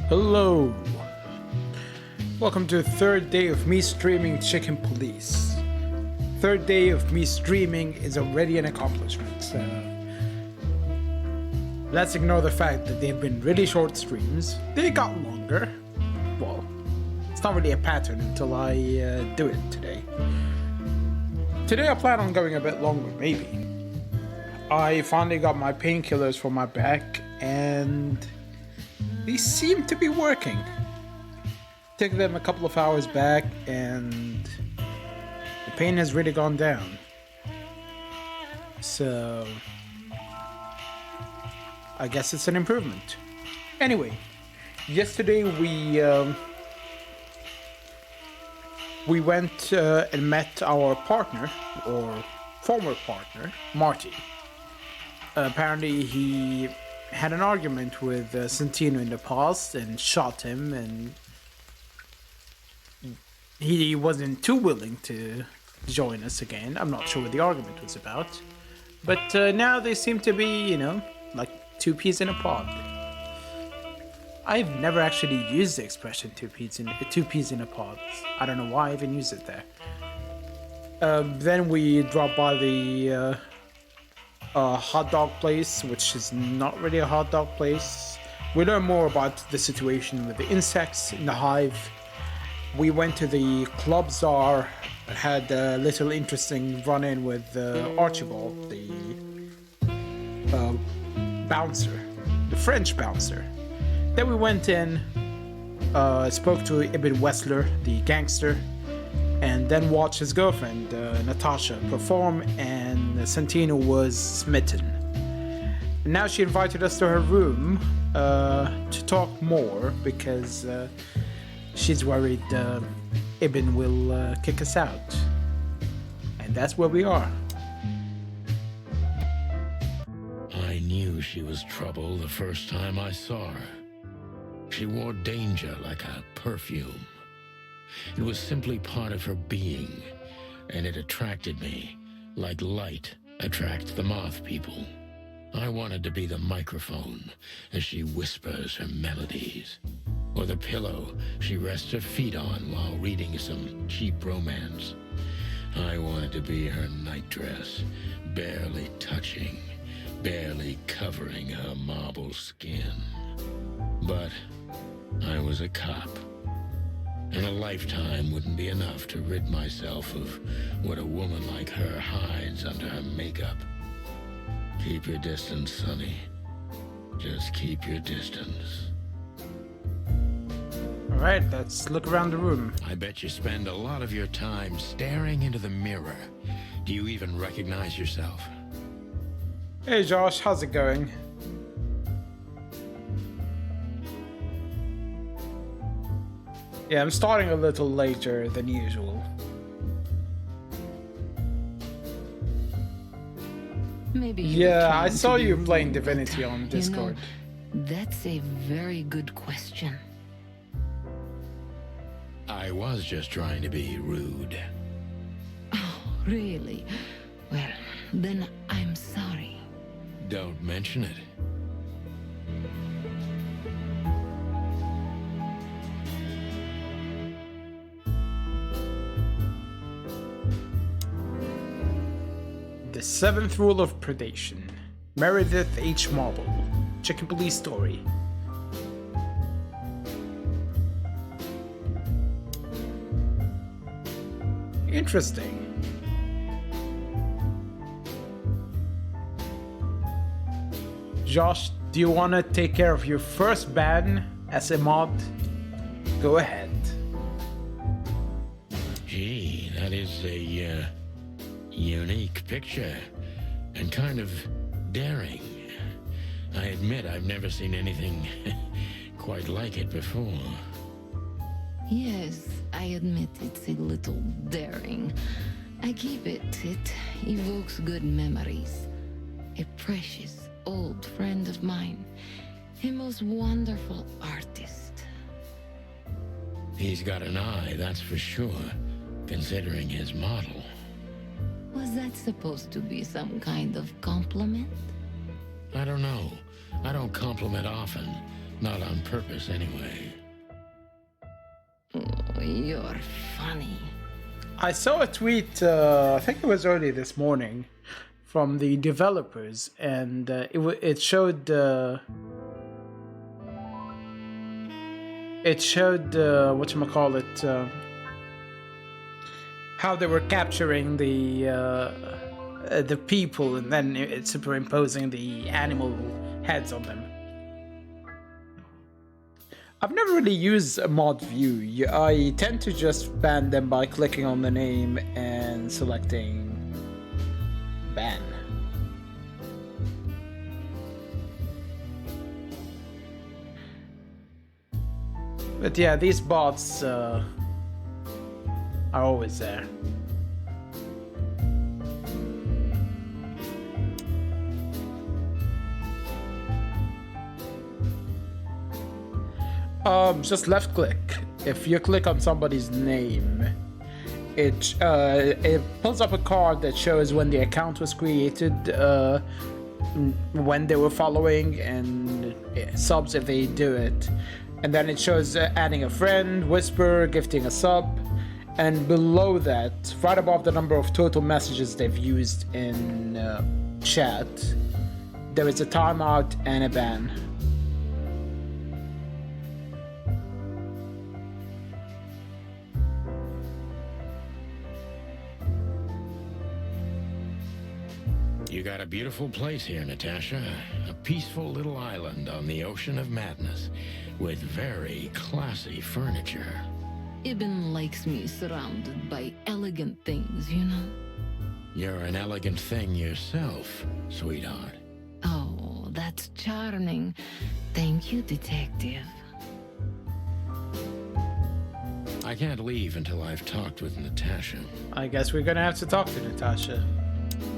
Hello! Welcome to the third day of me streaming Chicken Police. Third day of me streaming is already an accomplishment, so let's ignore the fact that they've been really short streams. They got longer. Well, it's not really a pattern until I do it today. Today I plan on going a bit longer, maybe. I finally got my painkillers for my back and they seem to be working. Took them a couple of hours back and the pain has really gone down. So I guess it's an improvement. Anyway, yesterday we went and met our partner, or former partner, Marty. Apparently he had an argument with Santino in the past and shot him, and he wasn't too willing to join us again. I'm not sure what the argument was about. But now they seem to be, like two peas in a pod. I've never actually used the expression two peas in a pod. I don't know why I even use it there. Then we dropped by the hot dog place, which is not really a hot dog place. We learned more about the situation with the insects in the hive. We went to the Club Czar, had a little interesting run-in with Archibald, the bouncer, the French bouncer. Then we went in, spoke to Ibn Wessler, the gangster, and then watched his girlfriend, Natasha, perform, and Santino was smitten. And now she invited us to her room to talk more because she's worried Ibn will kick us out. And that's where we are. I knew she was trouble the first time I saw her. She wore danger like a perfume. It was simply part of her being, and it attracted me, like light attracts the moth people. I wanted to be the microphone as she whispers her melodies, or the pillow she rests her feet on while reading some cheap romance. I wanted to be her nightdress, barely touching, barely covering her marble skin. But I was a cop. And a lifetime wouldn't be enough to rid myself of what a woman like her hides under her makeup. Keep your distance, Sonny. Just keep your distance. Alright, let's look around the room. I bet you spend a lot of your time staring into the mirror. Do you even recognize yourself? Hey Josh, how's it going? Yeah, I'm starting a little later than usual. Maybe Yeah, I saw you playing Divinity on Discord. That's a very good question. I was just trying to be rude. Oh, really? Well, then I'm sorry. Don't mention it. The Seventh Rule of Predation. Meredith H. Marble. Chicken Police Story. Interesting. Josh, do you want to take care of your first ban as a mod? Go ahead. Gee, that is a unique picture and kind of daring. I admit I've never seen anything quite like it before. Yes, I admit it's a little daring. I keep it. It evokes good memories. A precious old friend of mine. A most wonderful artist. He's got an eye, that's for sure, considering his model. Was that supposed to be some kind of compliment? I don't know. I don't compliment often, Not on purpose, anyway. Oh, you're funny. I saw a tweet, I think it was early this morning, from the developers, and it showed whatchamacallit, how they were capturing the people and then superimposing the animal heads on them. I've never really used a mod view. I tend to just ban them by clicking on the name and selecting ban. But yeah, these bots are always there. Just left click. If you click on somebody's name, it pulls up a card that shows when the account was created, when they were following, and subs if they do it. And then it shows adding a friend, whisper, gifting a sub, and below that, right above the number of total messages they've used in chat, there is a timeout and a ban. You got a beautiful place here, Natasha. A peaceful little island on the ocean of madness, with very classy furniture. Ibn likes me surrounded by elegant things, you know? You're an elegant thing yourself, sweetheart. Oh, that's charming. Thank you, detective. I can't leave until I've talked with Natasha. I guess we're gonna have to talk to Natasha.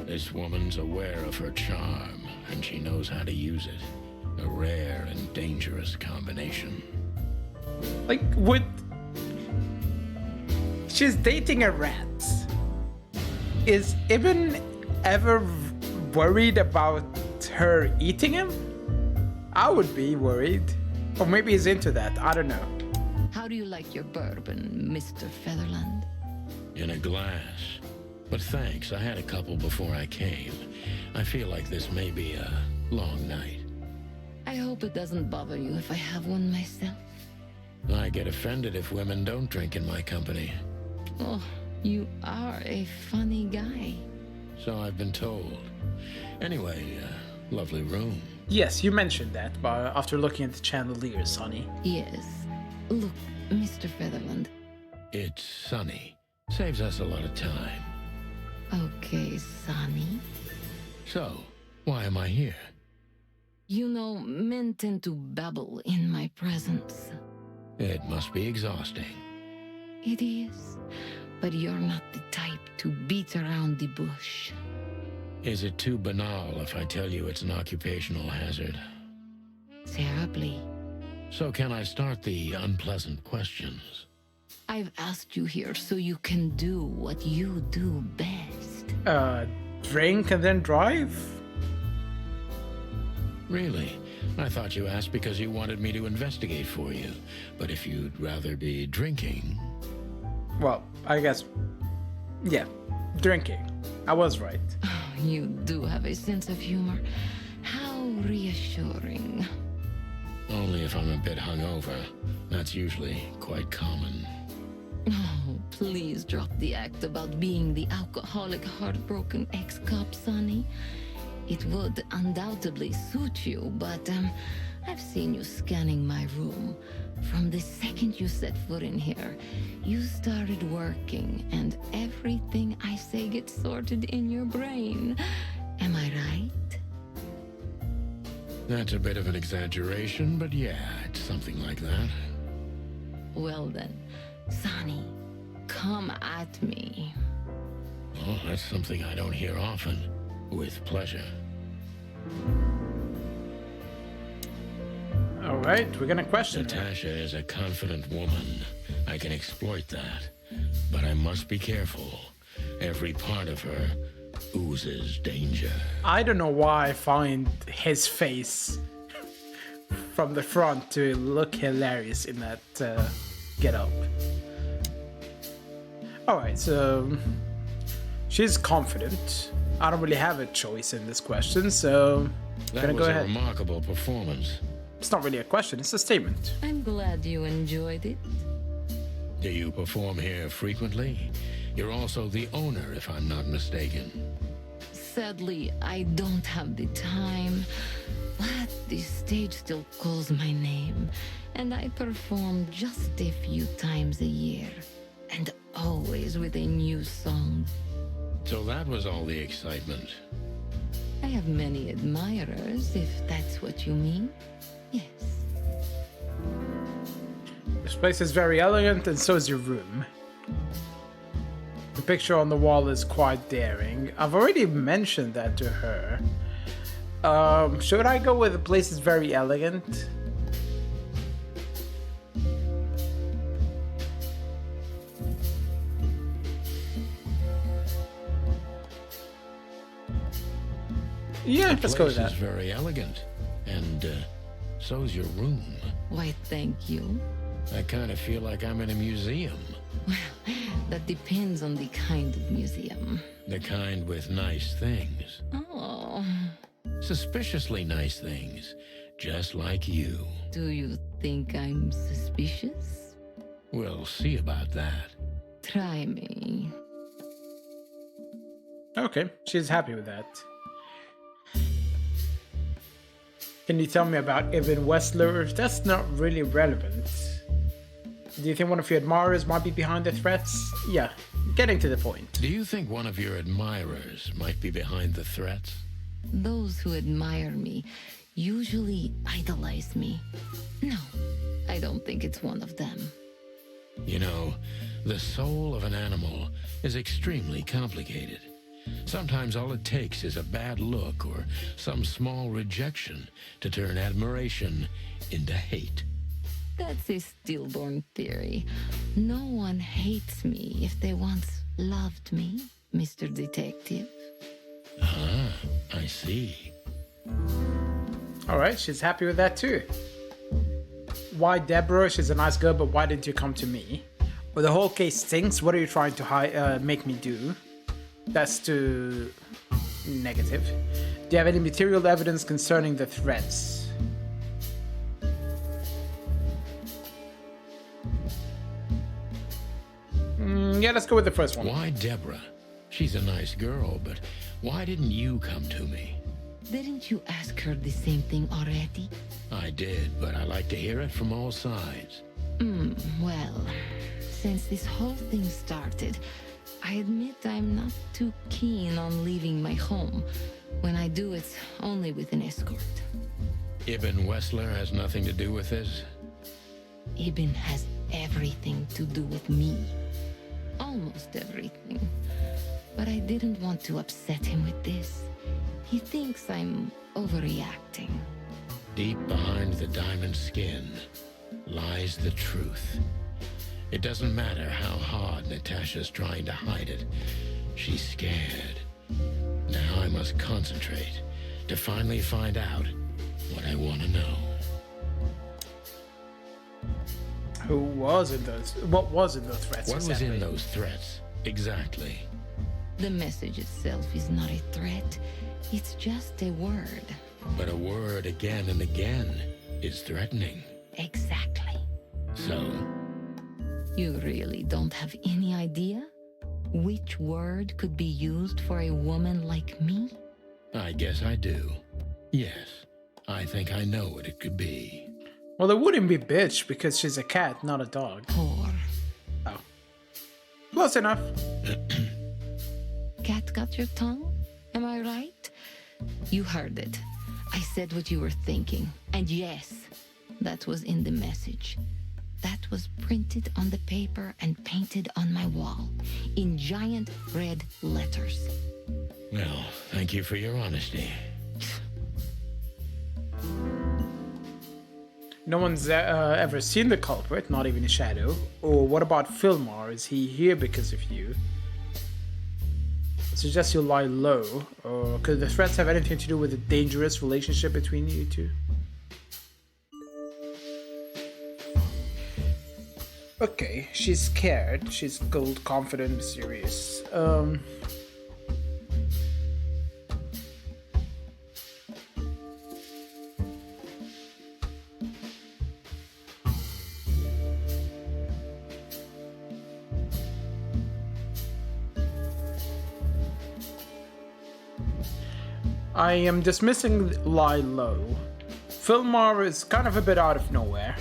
This woman's aware of her charm, and she knows how to use it. A rare and dangerous combination. Like, she's dating a rat. Is Ibn ever worried about her eating him? I would be worried. Or maybe he's into that, I don't know. How do you like your bourbon, Mr. Featherland? In a glass. But thanks, I had a couple before I came. I feel like this may be a long night. I hope it doesn't bother you if I have one myself. I get offended if women don't drink in my company. Oh, you are a funny guy. So I've been told. Anyway, lovely room. Yes, you mentioned that, but after looking at the chandelier, Sonny. Yes. Look, Mr. Featherland. It's sunny. Saves us a lot of time. Okay, Sonny. So, why am I here? You know, men tend to babble in my presence. It must be exhausting. It is. But you're not the type to beat around the bush. Is it too banal if I tell you it's an occupational hazard? Terribly. So can I start the unpleasant questions? I've asked you here so you can do what you do best. Drink and then drive? Really? I thought you asked because you wanted me to investigate for you. But if you'd rather be drinking... Well, I guess... yeah, drinking. I was right. You do have a sense of humor. How reassuring. Only if I'm a bit hungover. That's usually quite common. Oh, please drop the act about being the alcoholic, heartbroken ex-cop, Sonny. It would undoubtedly suit you, but I've seen you scanning my room. From the second you set foot in here, you started working, and everything I say gets sorted in your brain. Am I right? That's a bit of an exaggeration, but yeah, it's something like that. Well then, Sonny, come at me. Oh, that's something I don't hear often. With pleasure. All right, we're gonna question her. Natasha is a confident woman. I can exploit that. But I must be careful. Every part of her oozes danger. I don't know why I find his face from the front to look hilarious in that get-up. Alright, so she's confident. I don't really have a choice in this question, so I'm gonna go ahead. Remarkable performance. It's not really a question, it's a statement. I'm glad you enjoyed it. Do you perform here frequently? You're also the owner, if I'm not mistaken. Sadly, I don't have the time, but this stage still calls my name, and I perform just a few times a year, and always with a new song. So that was all the excitement. I have many admirers, if that's what you mean. Yes. This place is very elegant, and so is your room. The picture on the wall is quite daring. I've already mentioned that to her. Should I go with the place is very elegant? Yeah, let's go with that. The place is very elegant, and so's your room. Why, thank you. I kind of feel like I'm in a museum. Well, that depends on the kind of museum. The kind with nice things. Oh, Suspiciously nice things. Just like you. do you think I'm suspicious? We'll see about that. Try me. Okay, she's happy with that. Can you tell me about Evan Wessler? That's not really relevant. Do you think one of your admirers might be behind the threats? Yeah, getting to the point. Do you think one of your admirers might be behind the threats? Those who admire me usually idolize me. No, I don't think it's one of them. You know, the soul of an animal is extremely complicated. Sometimes all it takes is a bad look or some small rejection to turn admiration into hate. That's a stillborn theory. No one hates me if they once loved me, Mr. Detective. Ah, I see. Alright, she's happy with that too. Why Deborah? She's a nice girl, but why didn't you come to me? Well, the whole case stinks. What are you trying to make me do? That's too negative. Do you have any material evidence concerning the threats? Yeah, let's go with the first one. Why Deborah? She's a nice girl, but why didn't you come to me? Didn't you ask her the same thing already? I did, but I like to hear it from all sides. Well, since this whole thing started, I admit I'm not too keen on leaving my home. When I do, it's only with an escort. Ibn Wessler has nothing to do with this? Ibn has everything to do with me. Almost everything. But I didn't want to upset him with this. He thinks I'm overreacting. Deep behind the diamond skin lies the truth. It doesn't matter how hard Natasha's trying to hide it. She's scared. Now I must concentrate to finally find out what I want to know. Who was in those? What was in those threats? What was exactly? in those threats, exactly? The message itself is not a threat. It's just a word. But a word again and again is threatening. Exactly. So, You really don't have any idea which word could be used for a woman like me? I guess I do. Yes, I think I know what it could be. Well, it wouldn't be bitch because she's a cat, not a dog. Whore. Oh. Close enough. Cat got your tongue? Am I right? You heard it. I said what you were thinking. And yes, that was in the message. That was printed on the paper and painted on my wall in giant red letters. Well, thank you for your honesty. No one's ever seen the culprit, not even a shadow. Or what about Filmar? Is he here because of you? I suggest you lie low. Or could the threats have anything to do with a dangerous relationship between you two? Okay, she's scared. She's cold, confident, mysterious. I am dismissing lie low. Fillmore is kind of a bit out of nowhere.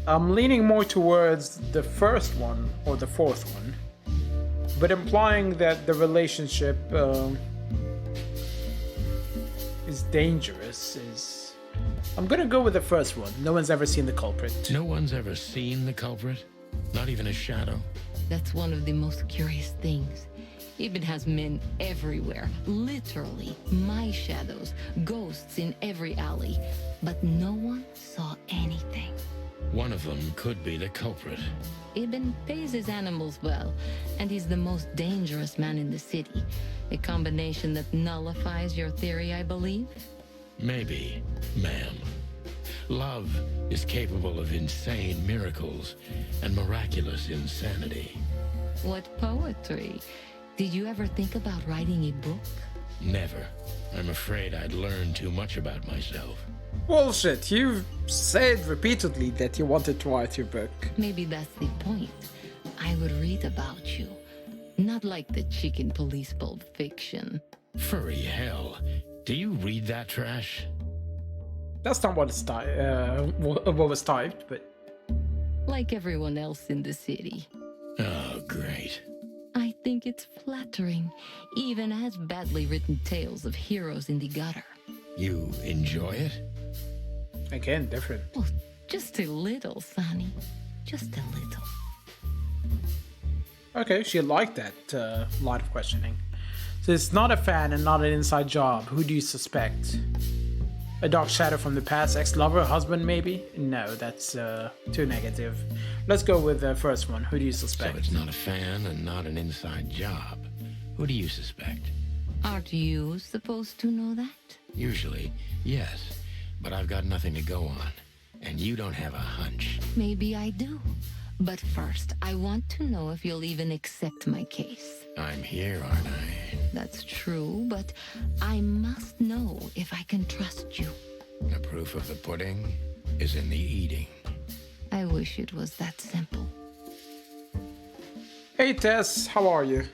I'm leaning more towards the first one or the fourth one, but implying that the relationship is dangerous is. I'm gonna go with the first one. No one's ever seen the culprit. No one's ever seen the culprit? Not even a shadow? That's one of the most curious things. Ibn has men everywhere, literally, my shadows, ghosts in every alley, but no one saw anything. One of them could be the culprit. Ibn pays his animals well, and he's the most dangerous man in the city. A combination that nullifies your theory, I believe? Maybe, ma'am. Love is capable of insane miracles and miraculous insanity. What poetry! Did you ever think about writing a book? Never. I'm afraid I'd learn too much about myself. Bullshit, you've said repeatedly that you wanted to write your book. Maybe that's the point. I would read about you. Not like the chicken police pulp fiction. Furry hell. Do you read that trash? That's not what what was typed, but Like everyone else in the city. Oh, great. I think it's flattering, even as badly written tales of heroes in the gutter. You enjoy it? again, different. Oh, just a little, Sonny. Just a little. Okay, she liked that line of questioning. So it's not a fan and not an inside job. Who do you suspect? A dark shadow from the past, ex-lover, husband maybe? No, that's too negative. Let's go with the first one. Who do you suspect? So it's not a fan and not an inside job. Who do you suspect? Aren't you supposed to know that? Usually, yes. But I've got nothing to go on. And you don't have a hunch. Maybe I do. But first, I want to know if you'll even accept my case. I'm here, aren't I? That's true, but I must know if I can trust you. The proof of the pudding is in the eating. I wish it was that simple. Hey Tess, how are you?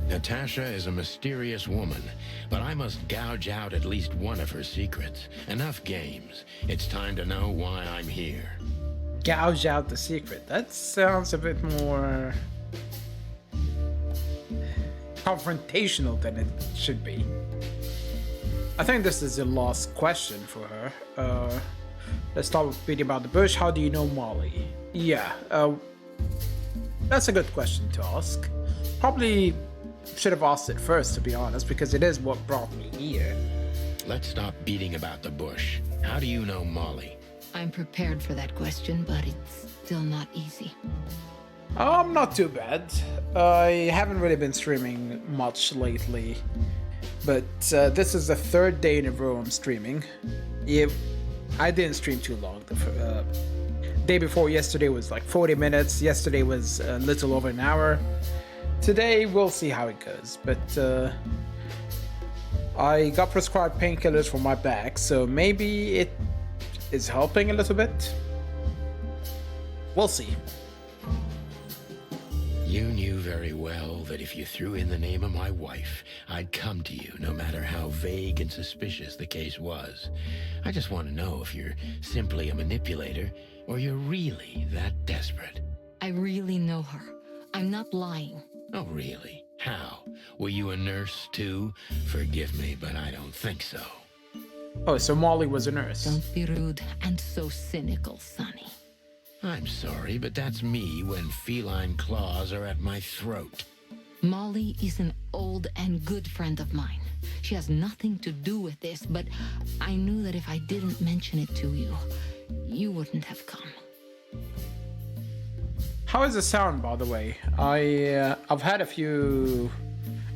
Natasha is a mysterious woman, but I must gouge out at least one of her secrets. Enough games. It's time to know why I'm here. Gouge out the secret. That sounds a bit more confrontational than it should be. I think this is the last question for her. Let's start with beating about the bush. How do you know Molly? Yeah, that's a good question to ask. Probably should have asked it first, to be honest, because it is what brought me here. Let's stop beating about the bush. How do you know Molly? I'm prepared for that question, but it's still not easy. Not too bad. I haven't really been streaming much lately, but this is the third day in a row I'm streaming. I didn't stream too long. The day before yesterday was like 40 minutes. Yesterday was a little over an hour. Today we'll see how it goes, but I got prescribed painkillers for my back, so maybe it is helping a little bit. We'll see. You knew very well that if you threw in the name of my wife, I'd come to you, no matter how vague and suspicious the case was. I just want to know if you're simply a manipulator, or you're really that desperate. I really know her. I'm not lying. Oh, really? How? Were you a nurse, too? Forgive me, but I don't think so. Oh, so Molly was a nurse. Don't be rude and so cynical, Sonny. I'm sorry, but that's me when feline claws are at my throat. Molly is an old and good friend of mine. She has nothing to do with this, but I knew that if I didn't mention it to you, you wouldn't have come. How is the sound, by the way? I've had a few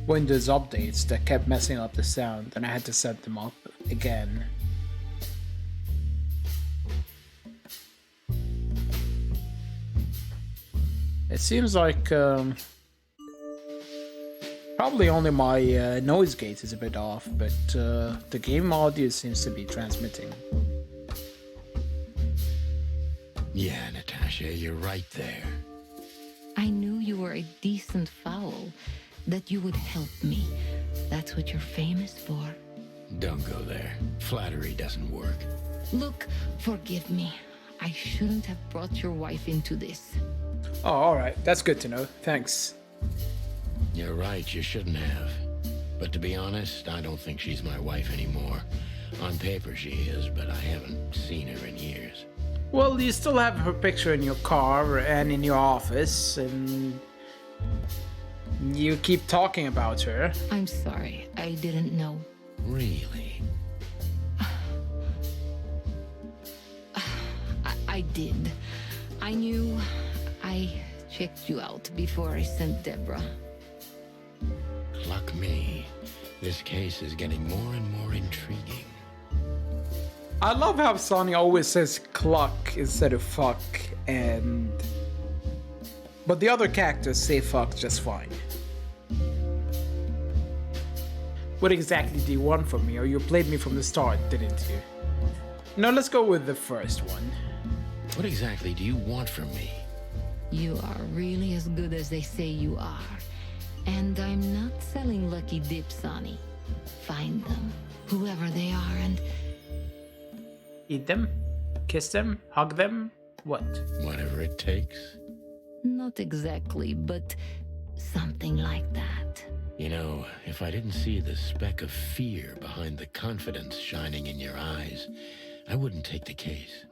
Windows updates that kept messing up the sound, and I had to set them up again. It seems like probably only my noise gate is a bit off, but the game audio seems to be transmitting. Yeah, Natasha, you're right there. I knew you were a decent fowl, that you would help me. That's what you're famous for. Don't go there. Flattery doesn't work. Look, forgive me. I shouldn't have brought your wife into this. Oh, alright. That's good to know. Thanks. You're right, you shouldn't have. But to be honest, I don't think she's my wife anymore. On paper she is, but I haven't seen her in years. Well, you still have her picture in your car and in your office, and you keep talking about her. I'm sorry, I didn't know. Really? I did. I knew. I checked you out before I sent Deborah. Luck me. This case is getting more and more intriguing. I love how Sonny always says cluck instead of fuck, but the other characters say fuck just fine. What exactly do you want from me? Or you played me from the start, didn't you? No, let's go with the first one. What exactly do you want from me? You are really as good as they say you are. And I'm not selling lucky dips, Sonny. Find them, whoever they are, and... Eat them? Kiss them? Hug them? What? Whatever it takes. Not exactly, but something like that. You know, if I didn't see the speck of fear behind the confidence shining in your eyes, I wouldn't take the case.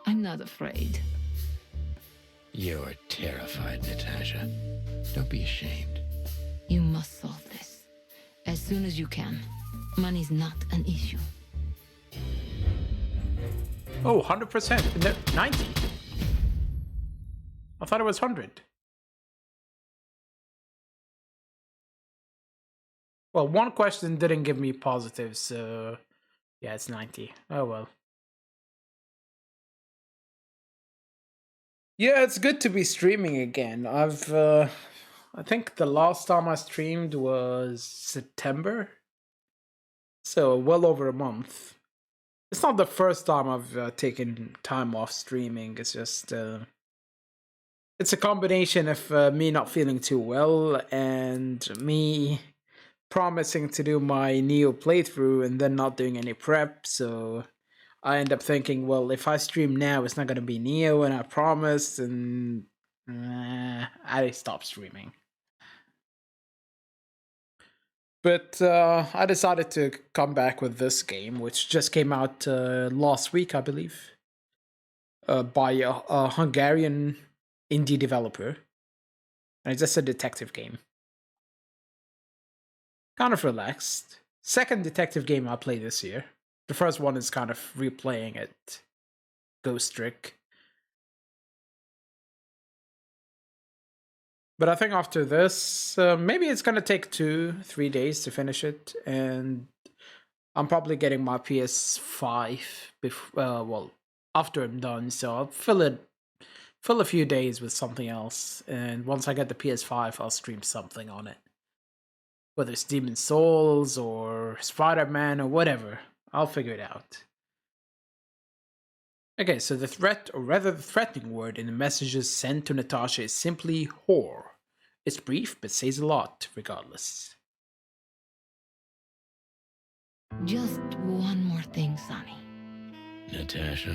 I'm not afraid. You're terrified, Natasha. Don't be ashamed. You must solve this. As soon as you can. Money's not an issue. Oh, 100%. No, 90. I thought it was 100. Well, one question didn't give me positives, so yeah, it's 90. Oh well. Yeah, it's good to be streaming again. I think the last time I streamed was September, so well over a month. It's not the first time I've taken time off streaming. It's just it's a combination of me not feeling too well and me promising to do my Neo playthrough and then not doing any prep. So I end up thinking, well, if I stream now, it's not going to be Neo, and I promised, and I stopped streaming. But I decided to come back with this game, which just came out last week, I believe, by a Hungarian indie developer. And it's just a detective game. Kind of relaxed. Second detective game I played this year. The first one is kind of replaying it. Ghost Trick. But I think after this, maybe it's going to take 2-3 days to finish it. And I'm probably getting my PS5 after I'm done. So I'll fill a few days with something else. And once I get the PS5, I'll stream something on it. Whether it's Demon's Souls or Spider-Man or whatever. I'll figure it out. Okay, so the threat, or rather the threatening word in the messages sent to Natasha is simply whore. It's brief, but says a lot, regardless. Just one more thing, Sonny. Natasha?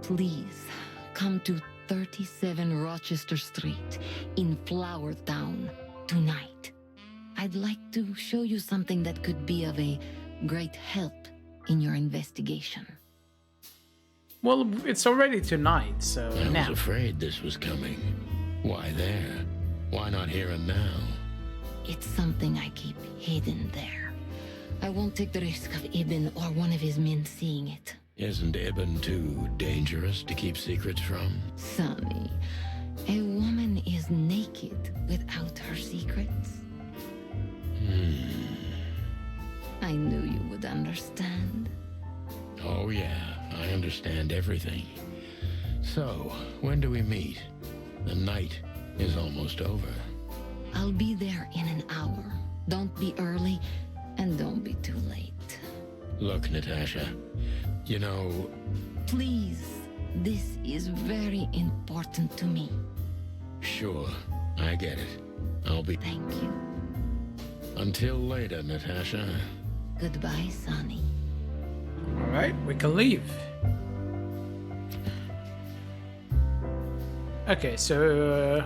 Please, come to 37 Rochester Street in Flower Town tonight. I'd like to show you something that could be of a great help in your investigation. Well, it's already tonight, so I now. was afraid this was coming. Why there? Why not here and now? It's something I keep hidden there. I won't take the risk of Ibn or one of his men seeing it. Isn't Ibn too dangerous to keep secrets from? Sonny, a woman is naked without her secrets. I knew you would understand. Oh yeah, I understand everything. So, when do we meet? The night is almost over. I'll be there in an hour. Don't be early, and don't be too late. Look, Natasha, you know, Please, this is very important to me. sure, I get it. I'll be... Thank you. Until later, Natasha. Goodbye, Sonny. All right, we can leave. Okay, so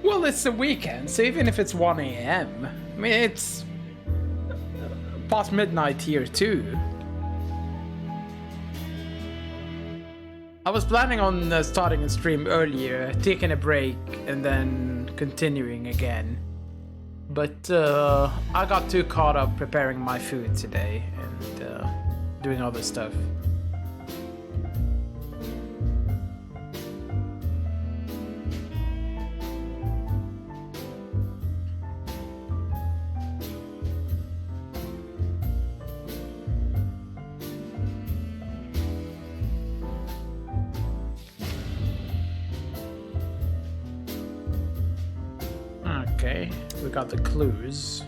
well, it's the weekend, so even if it's 1 a.m., I mean, it's past midnight here too. I was planning on starting a stream earlier, taking a break, and then continuing again. But I got too caught up preparing my food today and doing other stuff. Okay, we got the clues.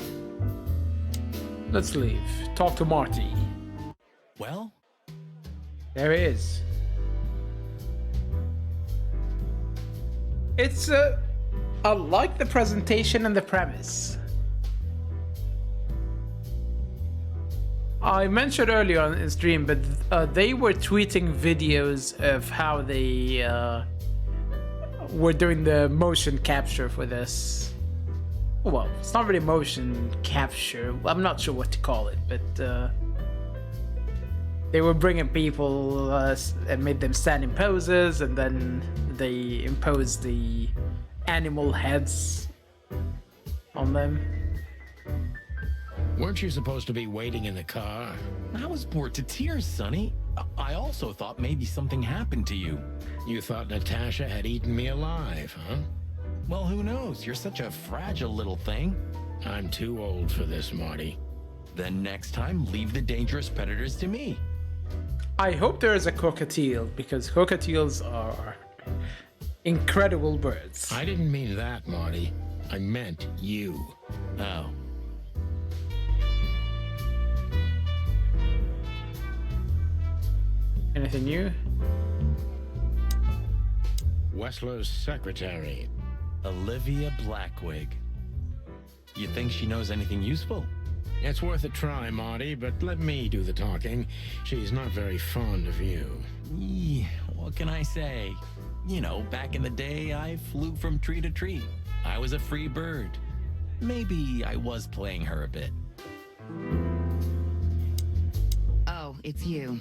Let's leave. Talk to Marty. Well, There he is. It's I like the presentation and the premise. I mentioned earlier on in stream, but they were tweeting videos of how they were doing the motion capture for this. Well, it's not really motion capture. I'm not sure what to call it, but they were bringing people and made them stand in poses, and then they imposed the animal heads on them. Weren't you supposed to be waiting in the car? I was bored to tears, Sonny. I also thought maybe something happened to you. You thought Natasha had eaten me alive, huh? Well, who knows? You're such a fragile little thing. I'm too old for this, Marty. Then next time, leave the dangerous predators to me. I hope there is a cockatiel, because cockatiels are incredible birds. I didn't mean that, Marty. I meant you. Oh. Anything new? Wessler's secretary. Olivia Blackwig. You think she knows anything useful? It's worth a try, Marty, but let me do the talking. She's not very fond of you. What can I say? You know, back in the day, I flew from tree to tree. I was a free bird. Maybe I was playing her a bit. Oh, it's you.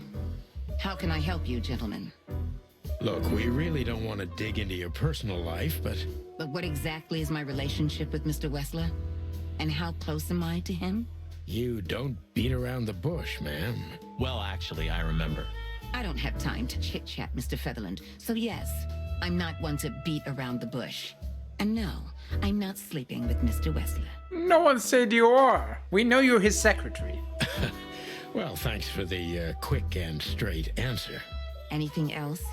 How can I help you, gentlemen? Look, we really don't want to dig into your personal life, but But what exactly is my relationship with Mr. Wessler? And how close am I to him? you don't beat around the bush, ma'am. Well, actually, I remember. I don't have time to chit-chat, Mr. Featherland. So yes, I'm not one to beat around the bush. And no, I'm not sleeping with Mr. Wessler. No one said you are. We know you're his secretary. Well, thanks for the quick and straight answer. Anything else?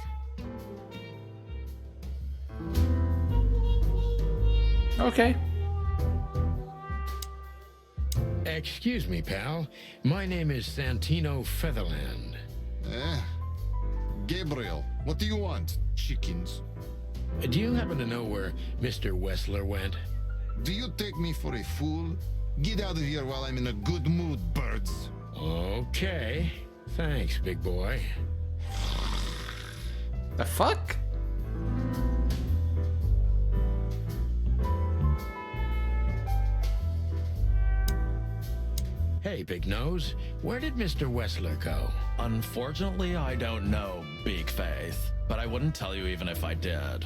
Okay. Excuse me, pal. My name is Santino Featherland. Gabriel, what do you want? Chickens. Do you happen to know where Mr. Wessler went? Do you take me for a fool? Get out of here while I'm in a good mood, birds. Okay. Thanks, big boy. The fuck? Hey, Big Nose, where did Mr. Wessler go? Unfortunately, I don't know, Big Faith. But I wouldn't tell you even if I did.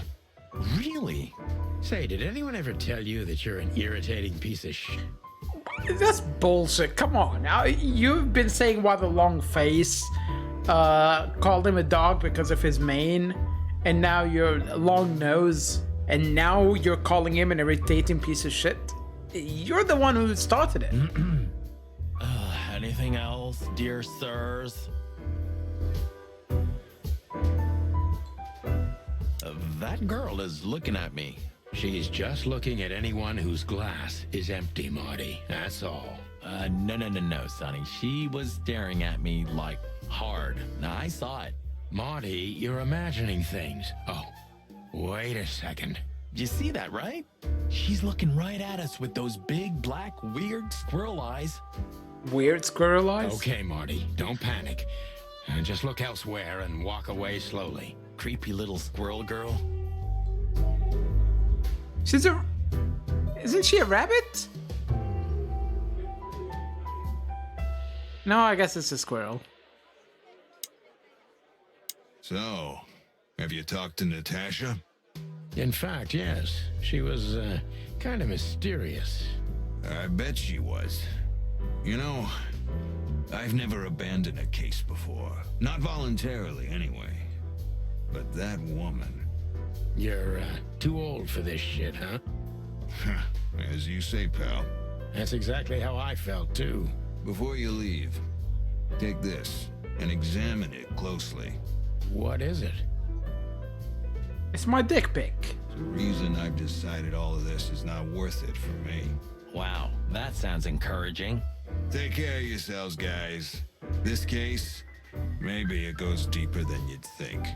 Really? Say, did anyone ever tell you that you're an irritating piece of sh... That's bullshit. Come on. Now, you've been saying why the long face called him a dog because of his mane, and now you're long nose, and now you're calling him an irritating piece of shit. You're the one who started it. Anything else, dear sirs? That girl is looking at me. She's just looking at anyone whose glass is empty, Marty. That's all. No, Sonny. She was staring at me like hard. Now, I saw it. Marty, you're imagining things. Oh, wait a second. You see that, right? She's looking right at us with those big, black, weird squirrel eyes. Weird squirrel eyes? Okay, Marty, don't panic. Just look elsewhere and walk away slowly. Creepy little squirrel girl. Isn't she a rabbit? No, I guess it's a squirrel. So, have you talked to Natasha? In fact, yes. She was, kind of mysterious. I bet she was. You know, I've never abandoned a case before. Not voluntarily, anyway. But that woman... You're, too old for this shit, huh? As you say, pal. That's exactly how I felt, too. Before you leave, take this and examine it closely. What is it? It's my dick pic. It's the reason I've decided all of this is not worth it for me. Wow, that sounds encouraging. Take care of yourselves, guys. This case, maybe it goes deeper than you'd think.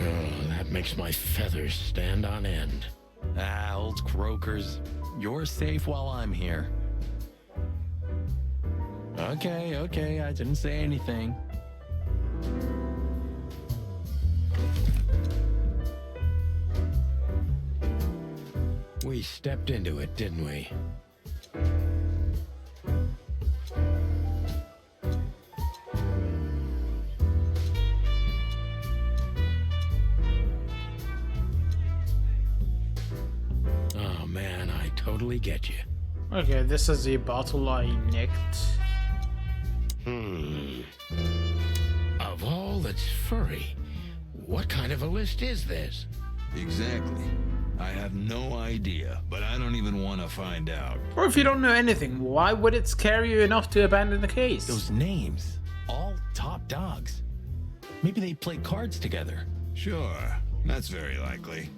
Oh, that makes my feathers stand on end. Old croakers. You're safe while I'm here. Okay, I didn't say anything. We stepped into it, didn't we? Oh man, I totally get you. Okay, this is the bottle I nicked. Of all that's furry, what kind of a list is this? Exactly. I have no idea, but I don't even want to find out. Or if you don't know anything, why would it scare you enough to abandon the case? Those names, all top dogs. Maybe they played cards together. Sure, that's very likely.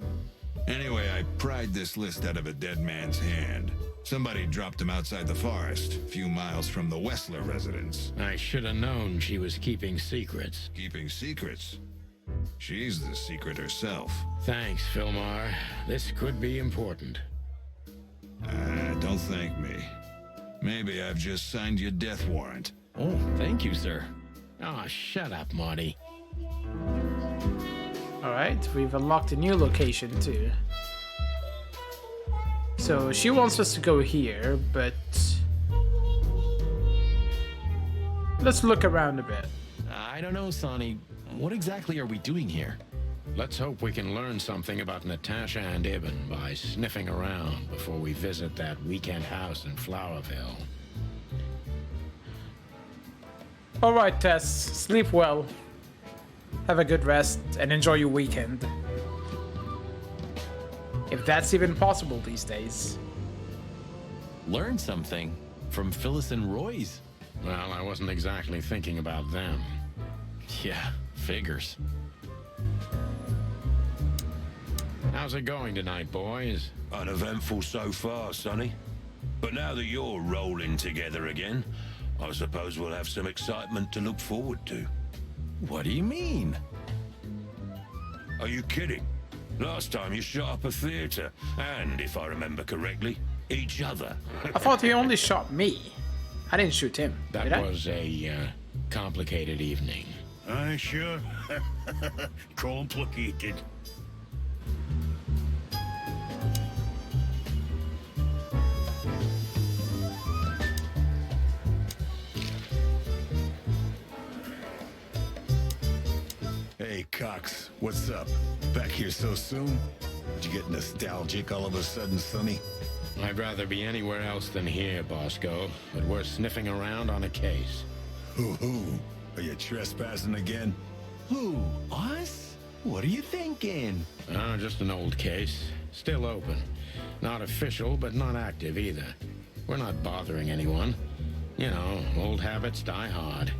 Anyway, I pried this list out of a dead man's hand. Somebody dropped him outside the forest, a few miles from the Wessler residence. I should have known she was keeping secrets. Keeping secrets? She's the secret herself. Thanks, Filmar. This could be important. Don't thank me. Maybe I've just signed your death warrant. Oh, thank you, sir. Oh, shut up, Marty. Alright, we've unlocked a new location too. So she wants us to go here, but let's look around a bit. I don't know, Sonny. What exactly are we doing here? Let's hope we can learn something about Natasha and Ibn by sniffing around before we visit that weekend house in Flowerville. Alright, Tess, sleep well. Have a good rest and enjoy your weekend. If that's even possible these days. Learn something from Phyllis and Roy's. Well, I wasn't exactly thinking about them. Yeah, figures. How's it going tonight, boys? Uneventful so far, Sonny. But now that you're rolling together again, I suppose we'll have some excitement to look forward to. What do you mean? Are you kidding? Last time you shot up a theater, and if I remember correctly, each other. I thought he only shot me. I didn't shoot him. That did I? was a, complicated evening. Aye, sure. Complicated. Hey, Cox, what's up? Back here so soon? Did you get nostalgic all of a sudden, Sonny? I'd rather be anywhere else than here, Bosco, but we're sniffing around on a case. Hoo-hoo. Are you trespassing again? Who? Us? What are you thinking? Just an old case. Still open. Not official, but not active either. We're not bothering anyone. You know, old habits die hard.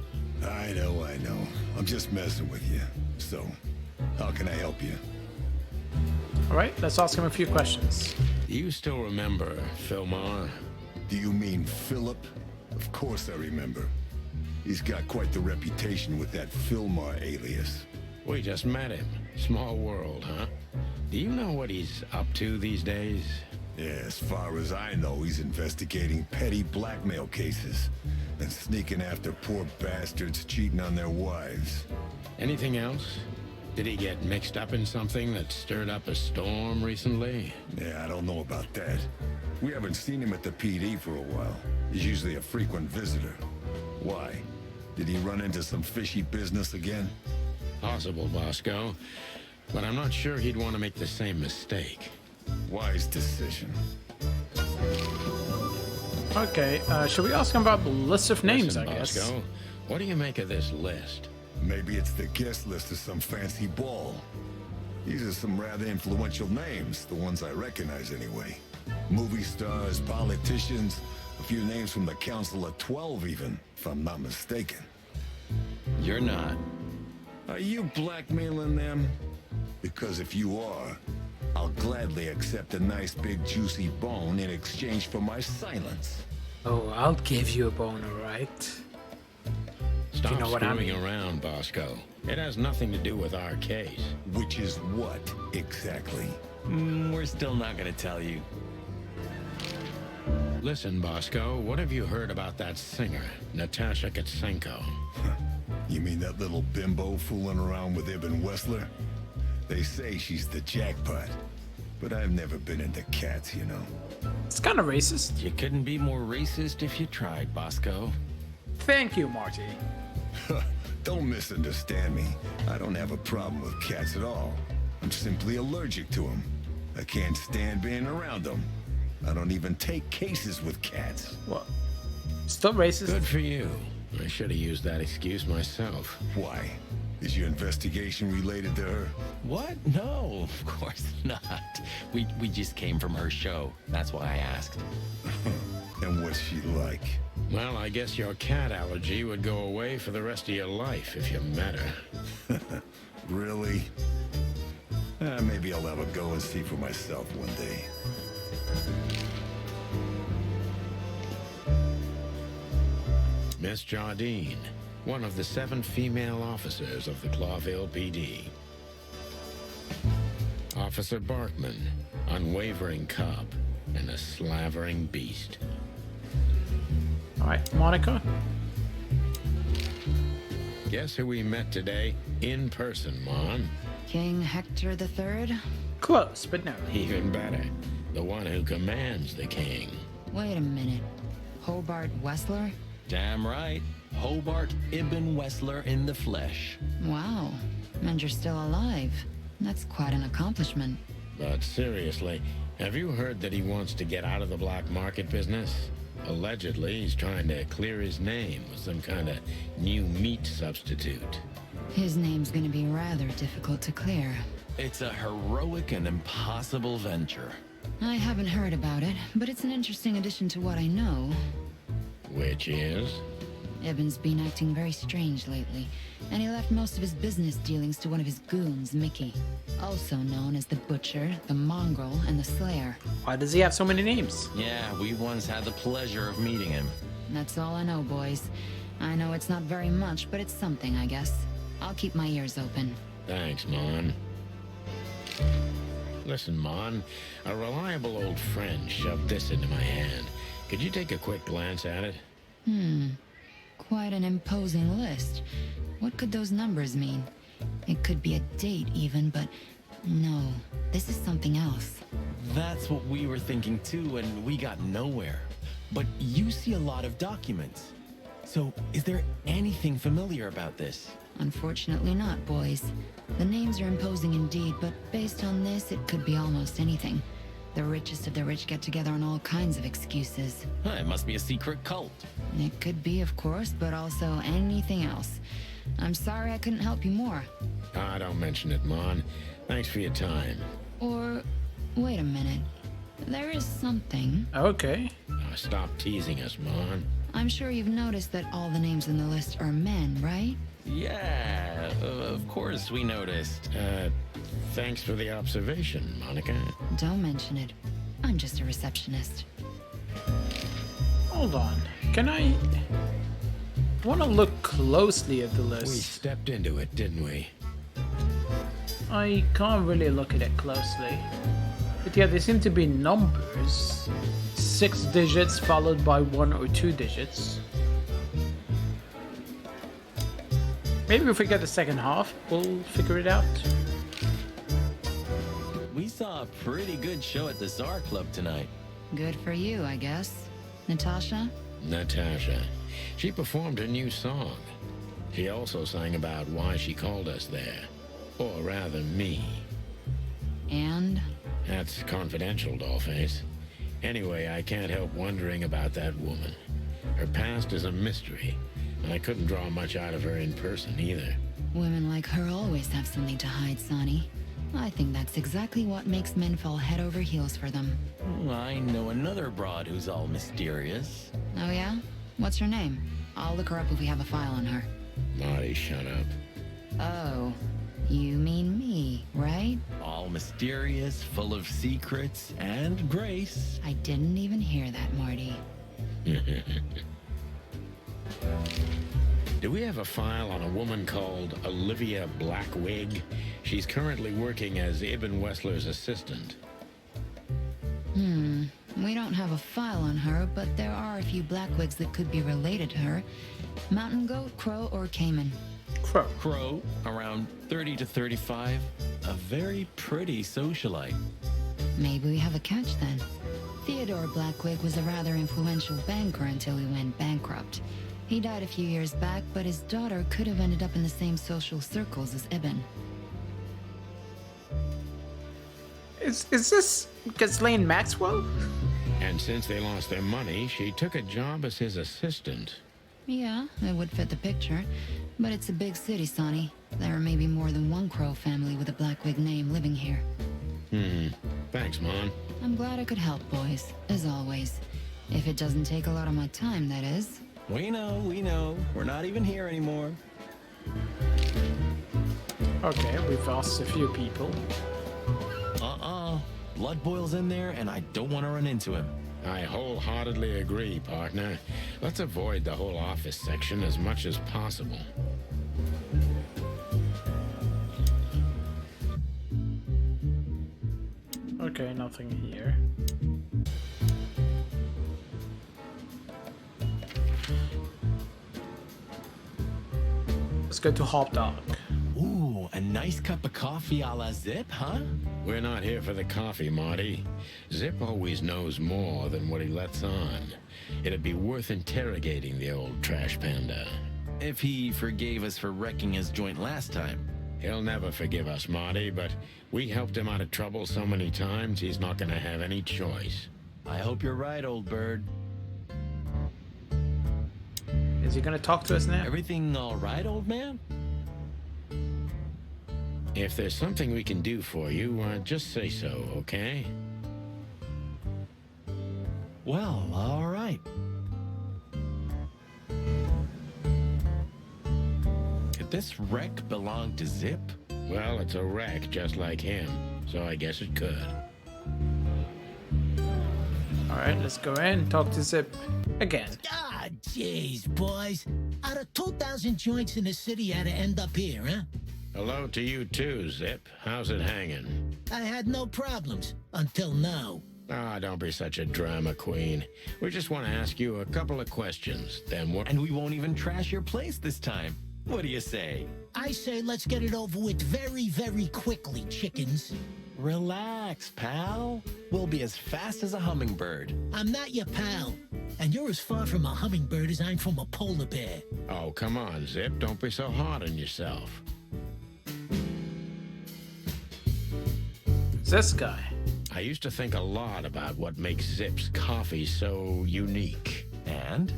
I know. I'm just messing with you. So, how can I help you? Alright, let's ask him a few questions. Do you still remember Philmar? Do you mean Philip? Of course I remember. He's got quite the reputation with that Philmar alias. We just met him. Small world, huh? Do you know what he's up to these days? Yeah, as far as I know, he's investigating petty blackmail cases and sneaking after poor bastards cheating on their wives. Anything else? Did he get mixed up in something that stirred up a storm recently? Yeah, I don't know about that. We haven't seen him at the PD for a while. He's usually a frequent visitor. Why? Did he run into some fishy business again? Possible, Bosco. But I'm not sure he'd want to make the same mistake. Wise decision. Okay, should we ask him about the list of names, Listen, I guess? Bosco, what do you make of this list? Maybe it's the guest list of some fancy ball. These are some rather influential names, the ones I recognize anyway. Movie stars, politicians, a few names from the Council of 12 even, if I'm not mistaken. You're not. Are you blackmailing them? Because if you are, I'll gladly accept a nice big juicy bone in exchange for my silence. Oh, I'll give you a bone, alright? Stop know what I screwing mean. around, Bosco. It has nothing to do with our case. Which is what, exactly? We're still not gonna tell you. Listen, Bosco, what have you heard about that singer, Natasha Katsenko? You mean that little bimbo fooling around with Ibn Wessler? They say she's the jackpot. But I've never been into cats, you know. It's kind of racist. You couldn't be more racist if you tried, Bosco. Thank you, Marty. Don't misunderstand me. I don't have a problem with cats at all. I'm simply allergic to them. I can't stand being around them. I don't even take cases with cats. What? Still racist? Good for you. I should have used that excuse myself. Why? Is your investigation related to her? What? No, of course not. We just came from her show. That's why I asked. And what's she like? Well, I guess your cat allergy would go away for the rest of your life if you met her. Really? Maybe I'll have a go and see for myself one day. Miss Jardine, one of the 7 female officers of the Clawville PD. Officer Barkman, unwavering cub and a slavering beast. Alright, Monica. Guess who we met today in person, Mon? King Hector III? Close, but no. Even better, the one who commands the king. Wait a minute. Hobart Wessler? Damn right. Hobart Ibn Wessler in the flesh. Wow. And you're still alive. That's quite an accomplishment. But seriously, have you heard that he wants to get out of the black market business? Allegedly, he's trying to clear his name with some kind of new meat substitute. His name's gonna be rather difficult to clear. It's a heroic and impossible venture. I haven't heard about it, but it's an interesting addition to what I know. Which is? Ibn's been acting very strange lately, and he left most of his business dealings to one of his goons, Mickey. Also known as the Butcher, the Mongrel, and the Slayer. Why does he have so many names? Yeah, we once had the pleasure of meeting him. That's all I know, boys. I know it's not very much, but it's something, I guess. I'll keep my ears open. Thanks, Mon. Listen, Mon, a reliable old friend shoved this into my hand. Could you take a quick glance at it? Quite an imposing list. What could those numbers mean? It could be a date even, but no, this is something else. That's what we were thinking too, and we got nowhere. But you see a lot of documents. So, is there anything familiar about this? Unfortunately not, boys. The names are imposing indeed, but based on this, it could be almost anything. The richest of the rich get together on all kinds of excuses. Huh, it must be a secret cult. It could be, of course, but also anything else. I'm sorry I couldn't help you more. Ah, don't mention it, Mon. Thanks for your time. Or Wait a minute. There is something. Okay. Now stop teasing us, Mon. I'm sure you've noticed that all the names in the list are men, right? Yeah, of course we noticed. Thanks for the observation, Monica. Don't mention it. I'm just a receptionist. Hold on. Can I want to look closely at the We list? stepped into it, didn't we? I can't really look at it closely. But yeah, there seem to be numbers. 6 digits followed by 1 or 2 digits. Maybe if we get the second half, we'll figure it out. We saw a pretty good show at the Tsar Club tonight. Good for you, I guess. Natasha? Natasha. She performed a new song. She also sang about why she called us there. Or rather, me. And? That's confidential, Dollface. Anyway, I can't help wondering about that woman. Her past is a mystery, and I couldn't draw much out of her in person either. Women like her always have something to hide, Sonny. I think that's exactly what makes men fall head over heels for them. I know another broad who's all mysterious. Oh yeah? What's her name? I'll look her up if we have a file on her. Marty, shut up. Oh, you mean me, right? All mysterious, full of secrets, and grace. I didn't even hear that, Marty. Do we have a file on a woman called Olivia Blackwig? She's currently working as Ibn Wessler's assistant. We don't have a file on her, but there are a few Blackwigs that could be related to her. Mountain goat, crow, or caiman. Crow. Crow, around 30 to 35. A very pretty socialite. Maybe we have a catch then. Theodore Blackwig was a rather influential banker until he went bankrupt. He died a few years back, but his daughter could have ended up in the same social circles as Ibn. Is this Ghislaine Maxwell? And since they lost their money, she took a job as his assistant. Yeah, it would fit the picture. But it's a big city, Sonny. There may be more than one Crow family with a Blackwig name living here. Thanks, Mon. I'm glad I could help, boys, as always. If it doesn't take a lot of my time, that is. We know. We're not even here anymore. Okay, we've lost a few people. Blood boils in there, and I don't want to run into him. I wholeheartedly agree, partner. Let's avoid the whole office section as much as possible. Okay, nothing here. Let's go to Hop Dog. Ooh, a nice cup of coffee a la Zip, huh? We're not here for the coffee, Marty. Zip always knows more than what he lets on. It'd be worth interrogating the old trash panda. If he forgave us for wrecking his joint last time. He'll never forgive us, Marty, but we helped him out of trouble so many times, he's not gonna have any choice. I hope you're right, old bird. Is he gonna talk to us now? Everything all right, old man? If there's something we can do for you, just say so, okay? Well, all right. Could this wreck belong to Zip? Well, it's a wreck just like him, so I guess it could. Alright, let's go in, talk to Zip again. Ah, jeez, boys. Out of 2,000 joints in the city, had to end up here, huh? Hello to you too, Zip. How's it hanging? I had no problems until now. Ah, don't be such a drama queen. We just want to ask you a couple of questions, then what? And we won't even trash your place this time. What do you say? I say let's get it over with very, very quickly, chickens. Relax, pal. We'll be as fast as a hummingbird. I'm not your pal, and you're as far from a hummingbird as I'm from a polar bear. Oh, come on, Zip. Don't be so hard on yourself. This guy. I used to think a lot about what makes Zip's coffee so unique. And?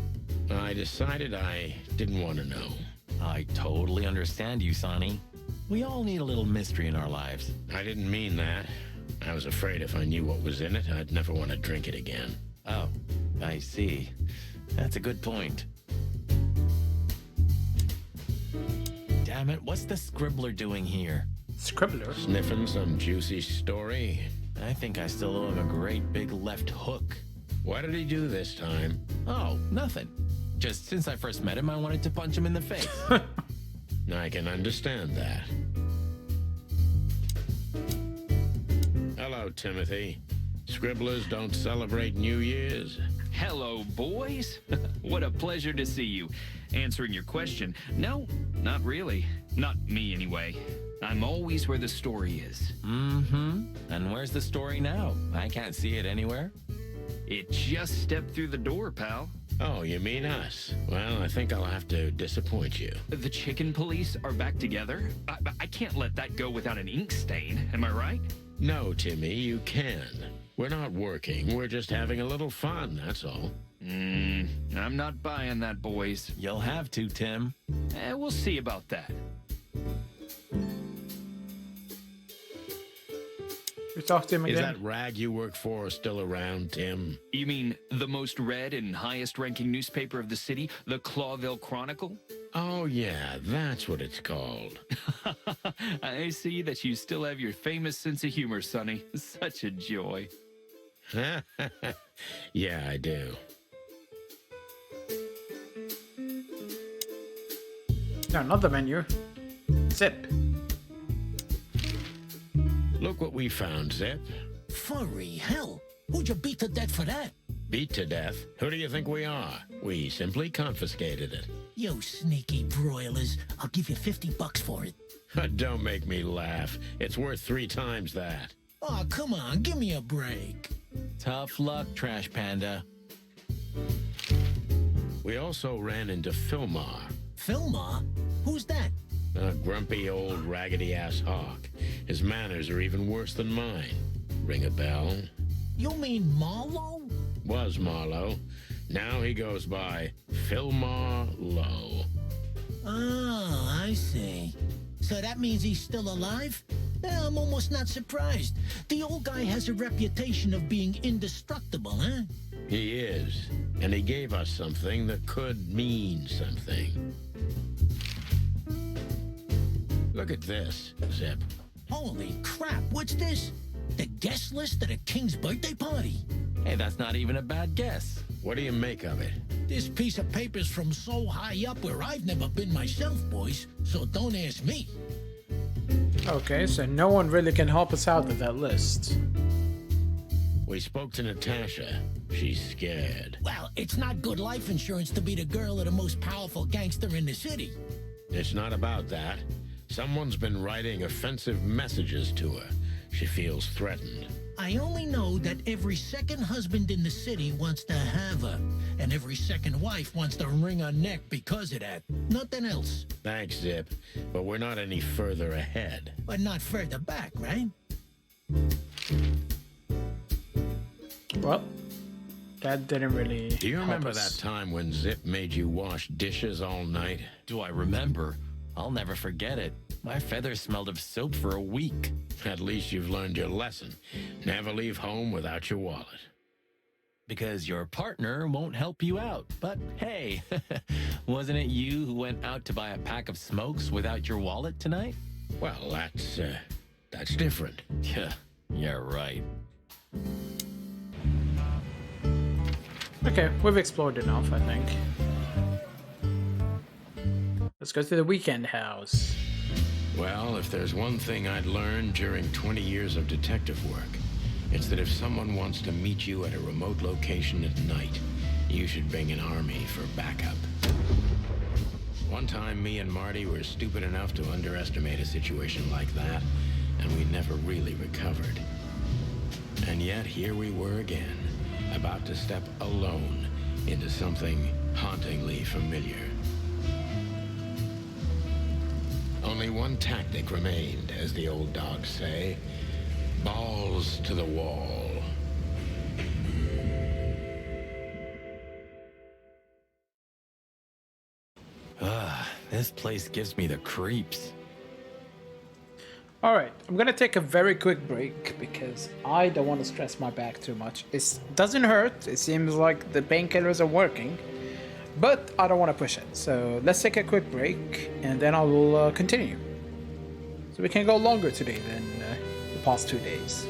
I decided I didn't want to know. I totally understand you, Sonny. We all need a little mystery in our lives. I didn't mean that. I was afraid if I knew what was in it, I'd never want to drink it again. Oh, I see. That's a good point. Damn it, what's the scribbler doing here? Scribbler? Sniffing some juicy story? I think I still owe him a great big left hook. What did he do this time? Oh, nothing. Just since I first met him, I wanted to punch him in the face. I can understand that. Hello, Timothy. Scribblers don't celebrate New Year's. Hello, boys. What a pleasure to see you. Answering your question, no, not really. Not me, anyway. I'm always where the story is. Mm-hmm. And where's the story now? I can't see it anywhere. It just stepped through the door, pal. Oh, you mean us? Well, I think I'll have to disappoint you. The chicken police are back together? I can't let that go without an ink stain, am I right? No, Timmy, you can. We're not working. We're just having a little fun, that's all. I'm not buying that, boys. You'll have to, Tim. We'll see about that. We talked to him Is again. that rag you work for still around, Tim? You mean the most read and highest ranking newspaper of the city, the Clawville Chronicle? Oh, yeah, that's what it's called. I see that you still have your famous sense of humor, Sonny. Such a joy. Yeah, I do. Now, another menu. Zip. Look what we found, Zip. Furry hell. Who'd you beat to death for that? Beat to death. Who do you think we are? We simply confiscated it. You sneaky broilers. I'll give you $50 for it. Don't make me laugh. It's worth 3 times that. Oh, come on. Give me a break. Tough luck, Trash Panda. We also ran into Filmar, Filmar? Who's that? a grumpy old raggedy-ass hawk. His manners are even worse than mine. Ring a bell? You mean Marlowe? Was Marlowe. Now he goes by Filmar Lowe. Oh, I see. So that means he's still alive? Yeah, I'm almost not surprised. The old guy has a reputation of being indestructible, huh? He is, and he gave us something that could mean something. Look at this, Zip. Holy crap, what's this? The guest list at a king's birthday party? Hey, that's not even a bad guess. What do you make of it? This piece of paper's from so high up where I've never been myself, boys, so don't ask me. Okay, so no one really can help us out with that list. We spoke to Natasha. She's scared. Well, it's not good life insurance to be the girl of the most powerful gangster in the city. It's not about that. Someone's been writing offensive messages to her. She feels threatened. I only know that every second husband in the city wants to have her, and every second wife wants to wring her neck because of that. Nothing else. Thanks, Zip, but we're not any further ahead. But not further back, right? Well, that didn't really. Do you help remember us. that time when Zip made you wash dishes all night? Do I remember? I'll never forget it. My feathers smelled of soap for a week. At least you've learned your lesson. Never leave home without your wallet. Because your partner won't help you out. But hey, wasn't it you who went out to buy a pack of smokes without your wallet tonight? Well, that's different. Yeah, right. Okay, we've explored enough, I think. Let's go to the weekend house. Well, if there's one thing I'd learned during 20 years of detective work, it's that if someone wants to meet you at a remote location at night, you should bring an army for backup. One time, me and Marty were stupid enough to underestimate a situation like that, and we never really recovered. And yet, here we were again, about to step alone into something hauntingly familiar. Only one tactic remained, as the old dogs say. Balls to the wall. This place gives me the creeps. Alright, I'm gonna take a very quick break because I don't want to stress my back too much. It doesn't hurt, it seems like the painkillers are working, but I don't want to push it. So let's take a quick break and then I will continue. So we can go longer today than the past 2 days.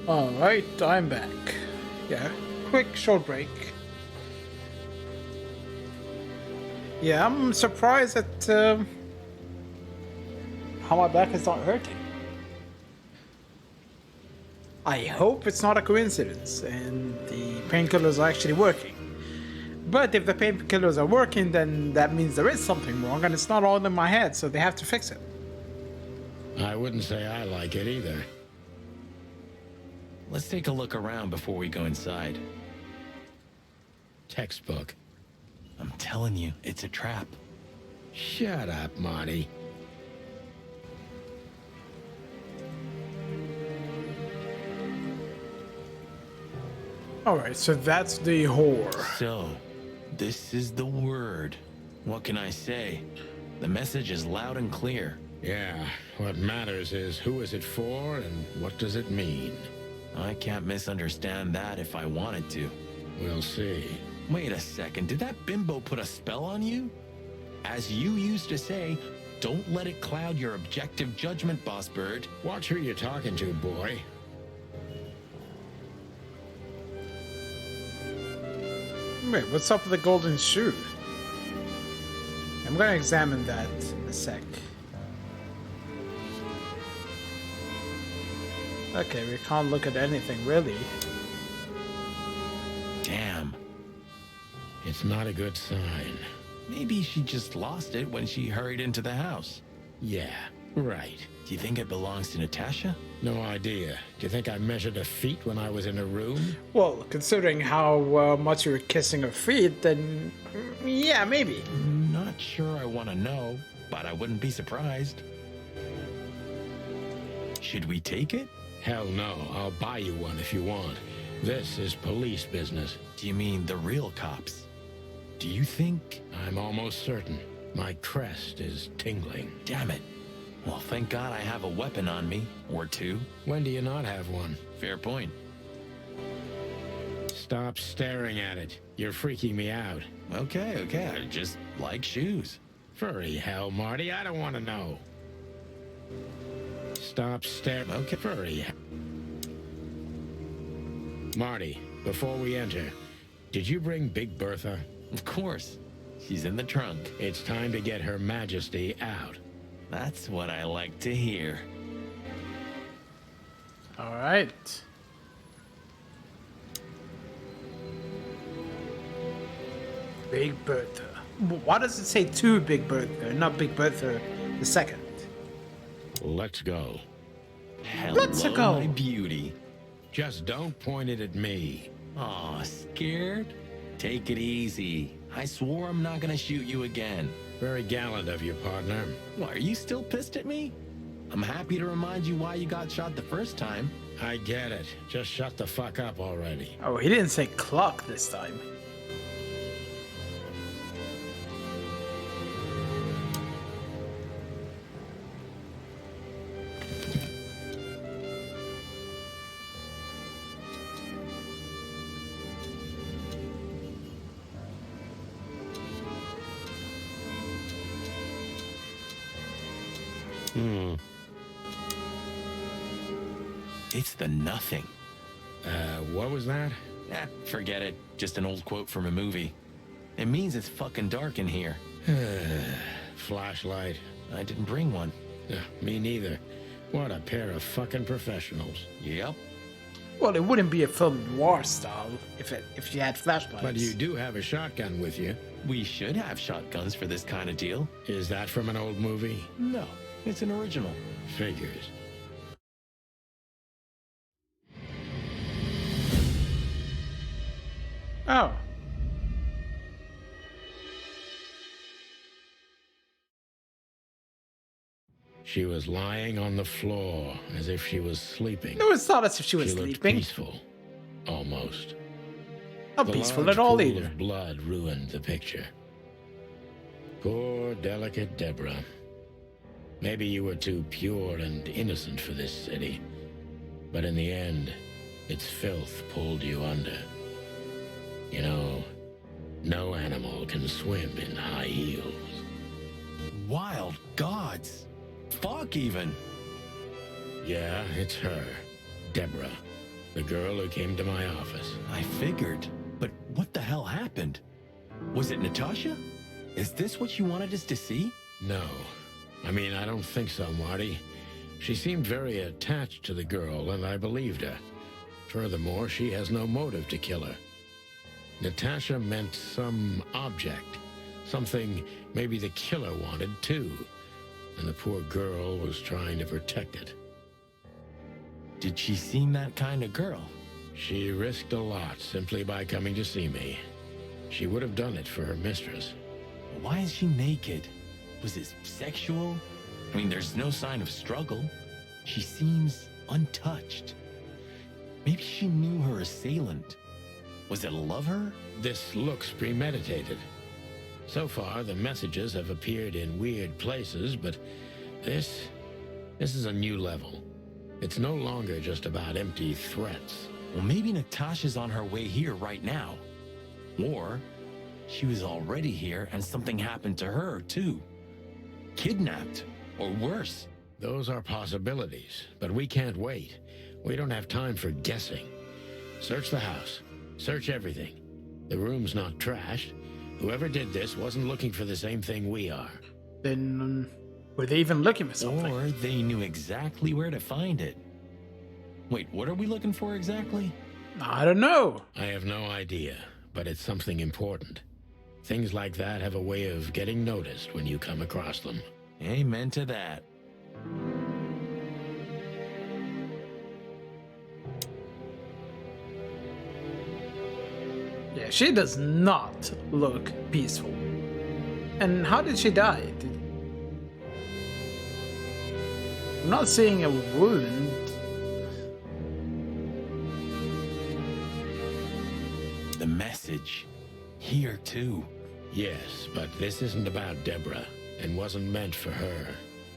Alright, I'm back. Yeah, quick short break. Yeah, I'm surprised at how my back is not hurting. I hope it's not a coincidence and the painkillers are actually working. But if the painkillers are working, then that means there is something wrong and it's not all in my head, so they have to fix it. I wouldn't say I like it either. Let's take a look around before we go inside. Textbook. I'm telling you, it's a trap. Shut up, Marty. Alright, so that's the whore. So, this is the word. What can I say? The message is loud and clear. Yeah, what matters is who is it for and what does it mean? I can't misunderstand that if I wanted to. We'll see. Wait a second, did that bimbo put a spell on you? As you used to say, don't let it cloud your objective judgment, Boss Bird. Watch who you're talking to, boy. Wait, what's up with the golden shoe? gonna examine that in a sec. Okay, we can't look at anything really. Damn. It's not a good sign. Maybe she just lost it when she hurried into the house. Yeah, right. Do you think it belongs to Natasha? No idea. Do you think I measured her feet when I was in her room? Well, considering how much you were kissing her feet, then yeah, maybe. Not sure I want to know, but I wouldn't be surprised. Should we take it? Hell no. I'll buy you one if you want. This is police business. Do you mean the real cops? Do you think? I'm almost certain. My crest is tingling. Damn it. Well, thank God I have a weapon on me, or two. When do you not have one? Fair point. Stop staring at it. You're freaking me out. Okay, I just like shoes. Furry hell, Marty, I don't want to know. Stop staring. Okay, furry. Marty, before we enter, did you bring Big Bertha? Of course. She's in the trunk. It's time to get Her Majesty out. That's what I like to hear. All right. Big Bertha. Why does it say to Big Bertha, not Big Bertha the second? Let's go. Hello, Let's go. my beauty. Just don't point it at me. Aw, scared? Take it easy. I swore I'm not gonna shoot you again. Very gallant of you, partner. Why, are you still pissed at me? I'm happy to remind you why you got shot the first time. I get it. Just shut the fuck up already. Oh, he didn't say clock this time. It's the nothing. What was that? Forget it. Just an old quote from a movie. It means it's fucking dark in here. Flashlight. I didn't bring one. Me neither. What a pair of fucking professionals. Yep. Well, it wouldn't be a film noir style if you had flashlights. But you do have a shotgun with you. We should have shotguns for this kind of deal. Is that from an old movie? No, it's an original. Figures. Oh. She was lying on the floor as if she was sleeping. No, it's not as if she was She looked sleeping. peaceful. Almost. Not The peaceful large at all pool either. of blood ruined the picture. Poor, delicate Deborah. Maybe you were too pure and innocent for this city. But in the end, its filth pulled you under. You know, no animal can swim in high heels. Wild gods. Fuck even. Yeah, it's her. Deborah. The girl who came to my office. I figured. But what the hell happened? Was it Natasha? Is this what you wanted us to see? No. I mean, I don't think so, Marty. She seemed very attached to the girl, and I believed her. Furthermore, she has no motive to kill her. Natasha meant some object. Something maybe the killer wanted, too. And the poor girl was trying to protect it. Did she seem that kind of girl? She risked a lot simply by coming to see me. She would have done it for her mistress. Why is she naked? Was it sexual? I mean, there's no sign of struggle. She seems untouched. Maybe she knew her assailant. Was it a lover? This looks premeditated. So far, the messages have appeared in weird places, but this is a new level. It's no longer just about empty threats. Well, maybe Natasha's on her way here right now. Or she was already here and something happened to her, too. Kidnapped, or worse. Those are possibilities, but we can't wait. We don't have time for guessing. Search the house. Search everything. The room's not trashed. Whoever did this wasn't looking for the same thing we are. Then, were they even looking for something? Or they knew exactly where to find it. Wait, what are we looking for exactly? I don't know. I have no idea, but it's something important. Things like that have a way of getting noticed when you come across them. Amen to that. Yeah, she does not look peaceful. And how did she die? I'm not seeing a wound. The message. Here, too. Yes, but this isn't about Deborah, and wasn't meant for her.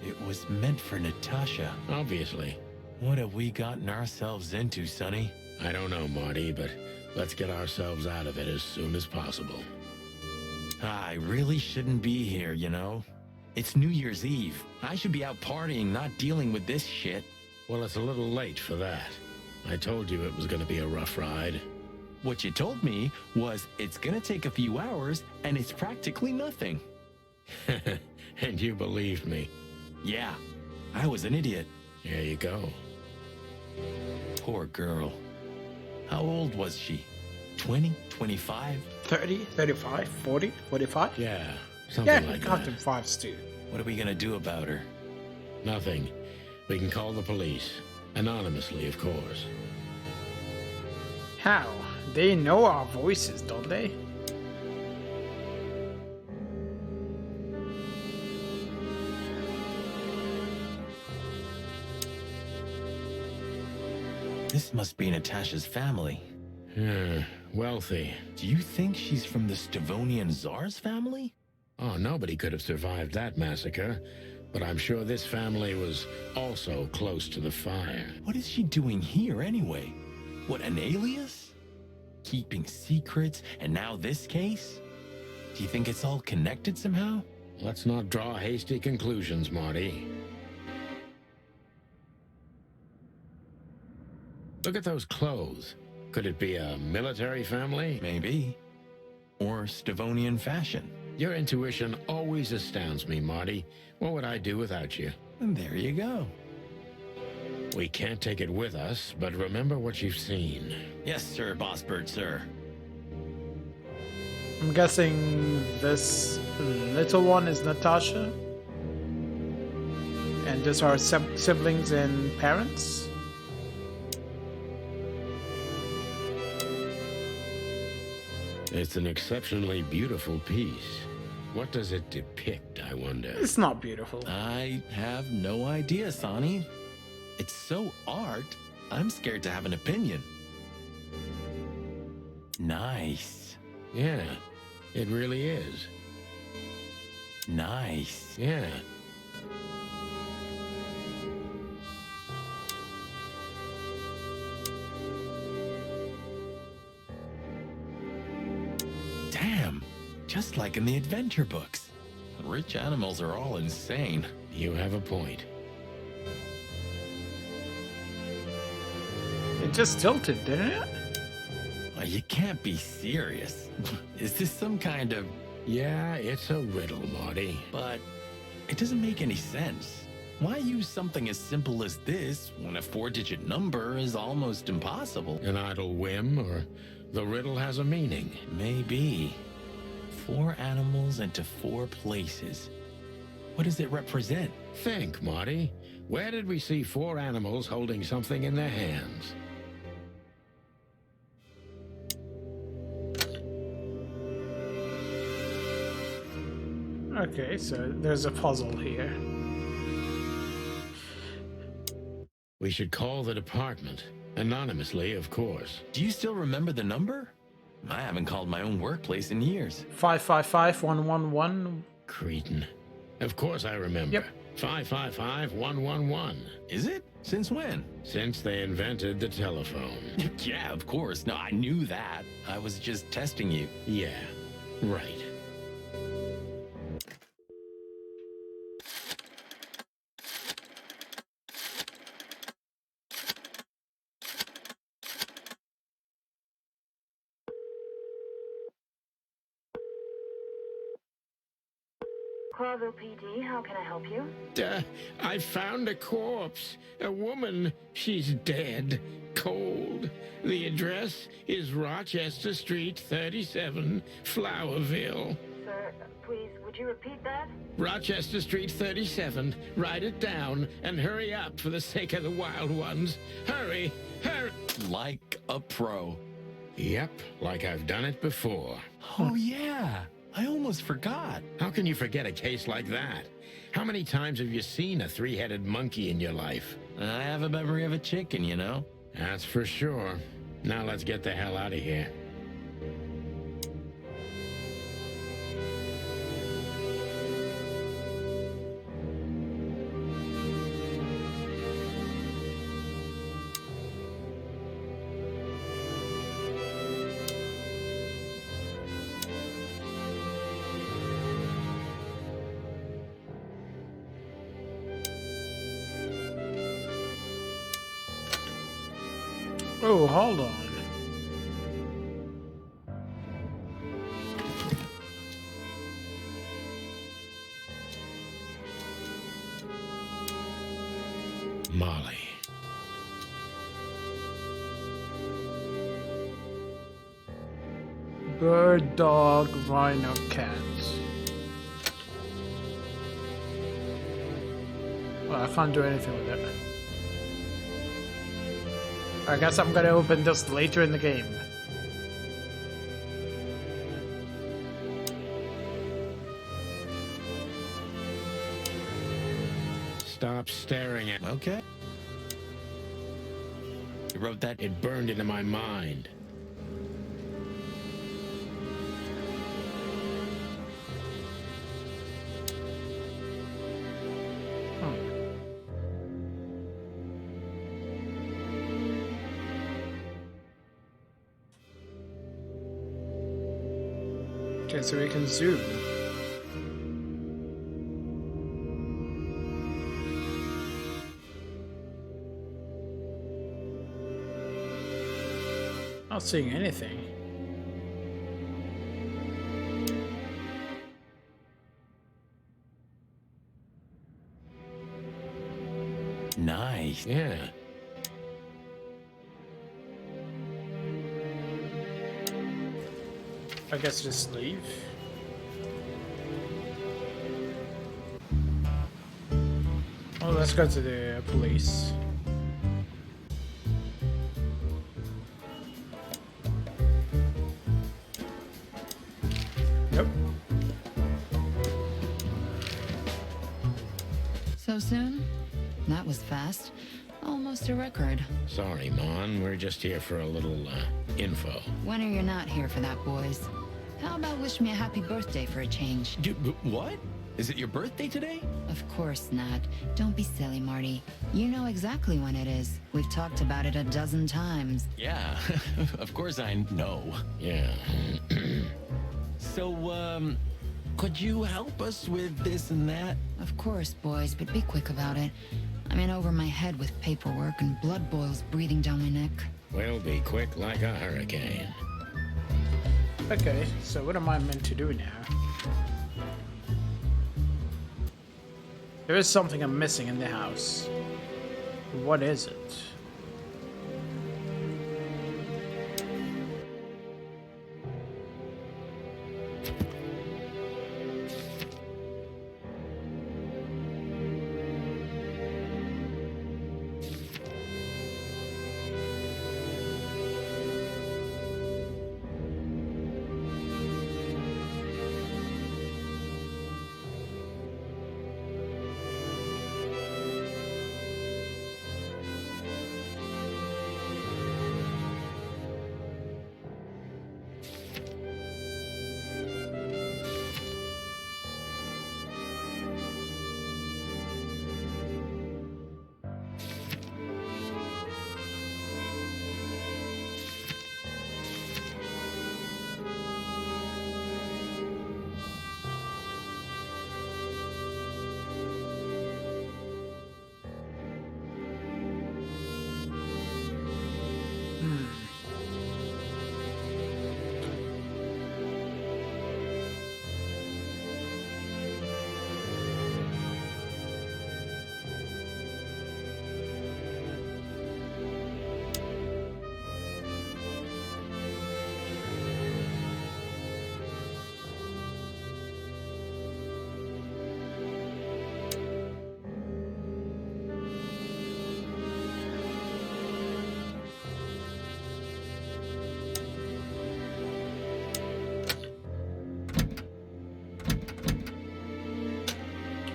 It was meant for Natasha. Obviously. What have we gotten ourselves into, Sonny? I don't know, Marty, but let's get ourselves out of it as soon as possible. I really shouldn't be here, you know? It's New Year's Eve. I should be out partying, not dealing with this shit. Well, it's a little late for that. I told you it was going to be a rough ride. What you told me was it's gonna take a few hours and it's practically nothing. And you believed me. Yeah, I was an idiot. There you go. Poor girl. How old was she? 20, 25? 30, 35, 40, 45? Yeah, Yeah, something like got that. them fives too. What are we gonna do about her? Nothing. We can call the police. Anonymously, of course. How? They know our voices, don't they? This must be Natasha's family. Wealthy. Do you think she's from the Stavonian Tsar's family? Oh, nobody could have survived that massacre. But I'm sure this family was also close to the fire. What is she doing here anyway? What, an alias? Keeping secrets, and now this case? Do you think it's all connected somehow? Let's not draw hasty conclusions, Marty. Look at those clothes. Could it be a military family? Maybe. Or Stavonian fashion. Your intuition always astounds me, Marty. What would I do without you? And there you go. We can't take it with us, but remember what you've seen. Yes, sir, Boss Bird, sir. I'm guessing this little one is Natasha. And these are siblings and parents. It's an exceptionally beautiful piece. What does it depict, I wonder? It's not beautiful. I have no idea, Sonny. It's so art, I'm scared to have an opinion. Nice. Yeah, it really is. Nice. Yeah. Damn, just like in the adventure books. Rich animals are all insane. You have a point. It just tilted, didn't it? Oh, you can't be serious. Is this some kind of... Yeah, it's a riddle, Marty. But it doesn't make any sense. Why use something as simple as this when a 4-digit number is almost impossible? An idle whim, or the riddle has a meaning. Maybe. 4 animals into 4 places. What does it represent? Think, Marty. Where did we see 4 animals holding something in their hands? Okay, so there's a puzzle here. We should call the department. Anonymously, of course. Do you still remember the number? I haven't called my own workplace in years. 555-111. Cretin. Of course I remember. Yep. 555-111. Is it? Since when? Since they invented the telephone. Yeah, of course. No, I knew that. I was just testing you. Yeah, right. Clawville PD, how can I help you? I found a corpse. A woman. She's dead. Cold. The address is Rochester Street 37, Flowerville. Sir, please, would you repeat that? Rochester Street 37. Write it down and hurry up for the sake of the wild ones. Hurry! Hurry! Like a pro. Yep, like I've done it before. Oh, yeah. I almost forgot. How can you forget a case like that? How many times have you seen a three-headed monkey in your life? I have a memory of a chicken, you know? That's for sure. Now let's get the hell out of here. Oh, hold on. Molly. Bird, dog, rhino, cat. Well, I can't do anything with it. I guess I'm gonna open this later in the game. Stop staring at... Okay. You wrote that? It burned into my mind. Okay, so we can zoom. Not seeing anything. Nice. Yeah. I guess just leave. Well, let's go to the police. Yep. So soon? That was fast. Almost a record. Sorry, Mon. We're just here for a little, info. When are you not here for that, boys? How about wish me a happy birthday for a change? What? Is it your birthday today? Of course not. Don't be silly, Marty. You know exactly when it is. We've talked about it a dozen times. Yeah, of course I know. Yeah. So, could you help us with this and that? Of course, boys, but be quick about it. I'm in over my head with paperwork and blood boils breathing down my neck. We'll be quick like a hurricane. Okay, so what am I meant to do now? There is something I'm missing in the house. What is it?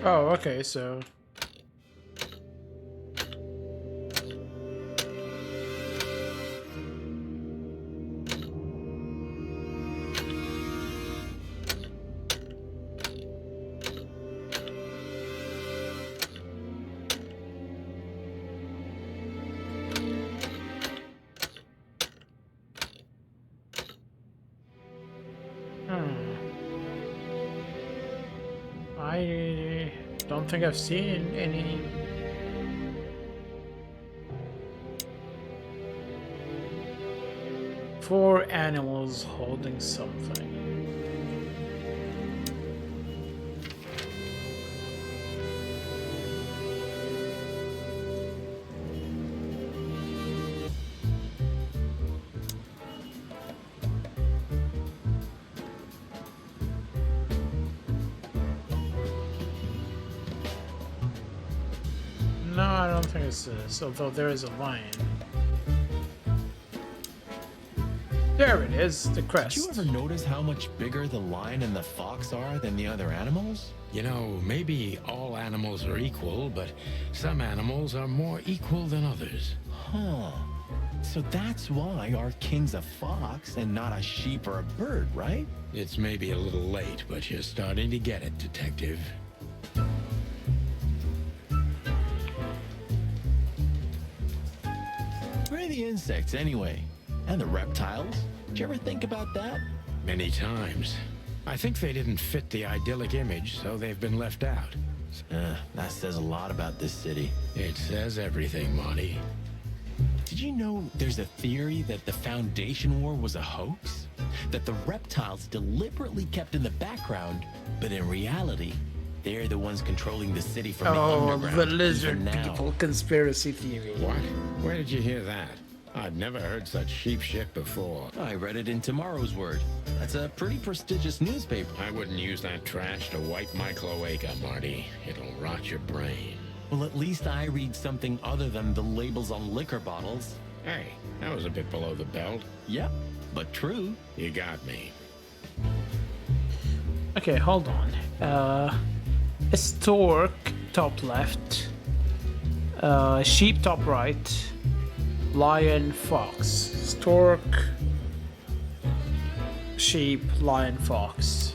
Oh, okay, so... I don't think I've seen any... Four animals holding something. No, I don't think it's this, although there is a lion. There it is, the crest. Did you ever notice how much bigger the lion and the fox are than the other animals? You know, maybe all animals are equal, but some animals are more equal than others. Huh. So that's why our king's a fox and not a sheep or a bird, right? It's maybe a little late, but you're starting to get it, Detective. Where are the insects anyway? And the reptiles? Did you ever think about that? Many times. I think they didn't fit the idyllic image, so they've been left out. That says a lot about this city. It says everything, Monty. Did you know there's a theory that the Foundation War was a hoax? That the reptiles deliberately kept in the background, but in reality, they're the ones controlling the city from the underground. The lizard even now. people conspiracy theory. What? Where did you hear that? I've never heard such sheep shit before. I read it in Tomorrow's Word. That's a pretty prestigious newspaper. I wouldn't use that trash to wipe my cloaca, Marty. It'll rot your brain. Well, at least I read something other than the labels on liquor bottles. Hey, that was a bit below the belt. Yep, but true. You got me. Okay, hold on. A stork top left. Sheep top right. Lion, fox. Stork, sheep, lion, fox.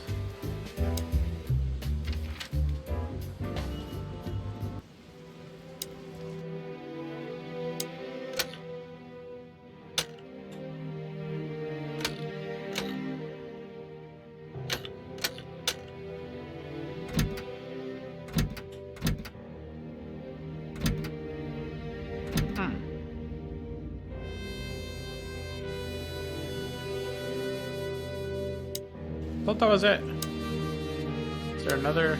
Thought that was it. Is there another?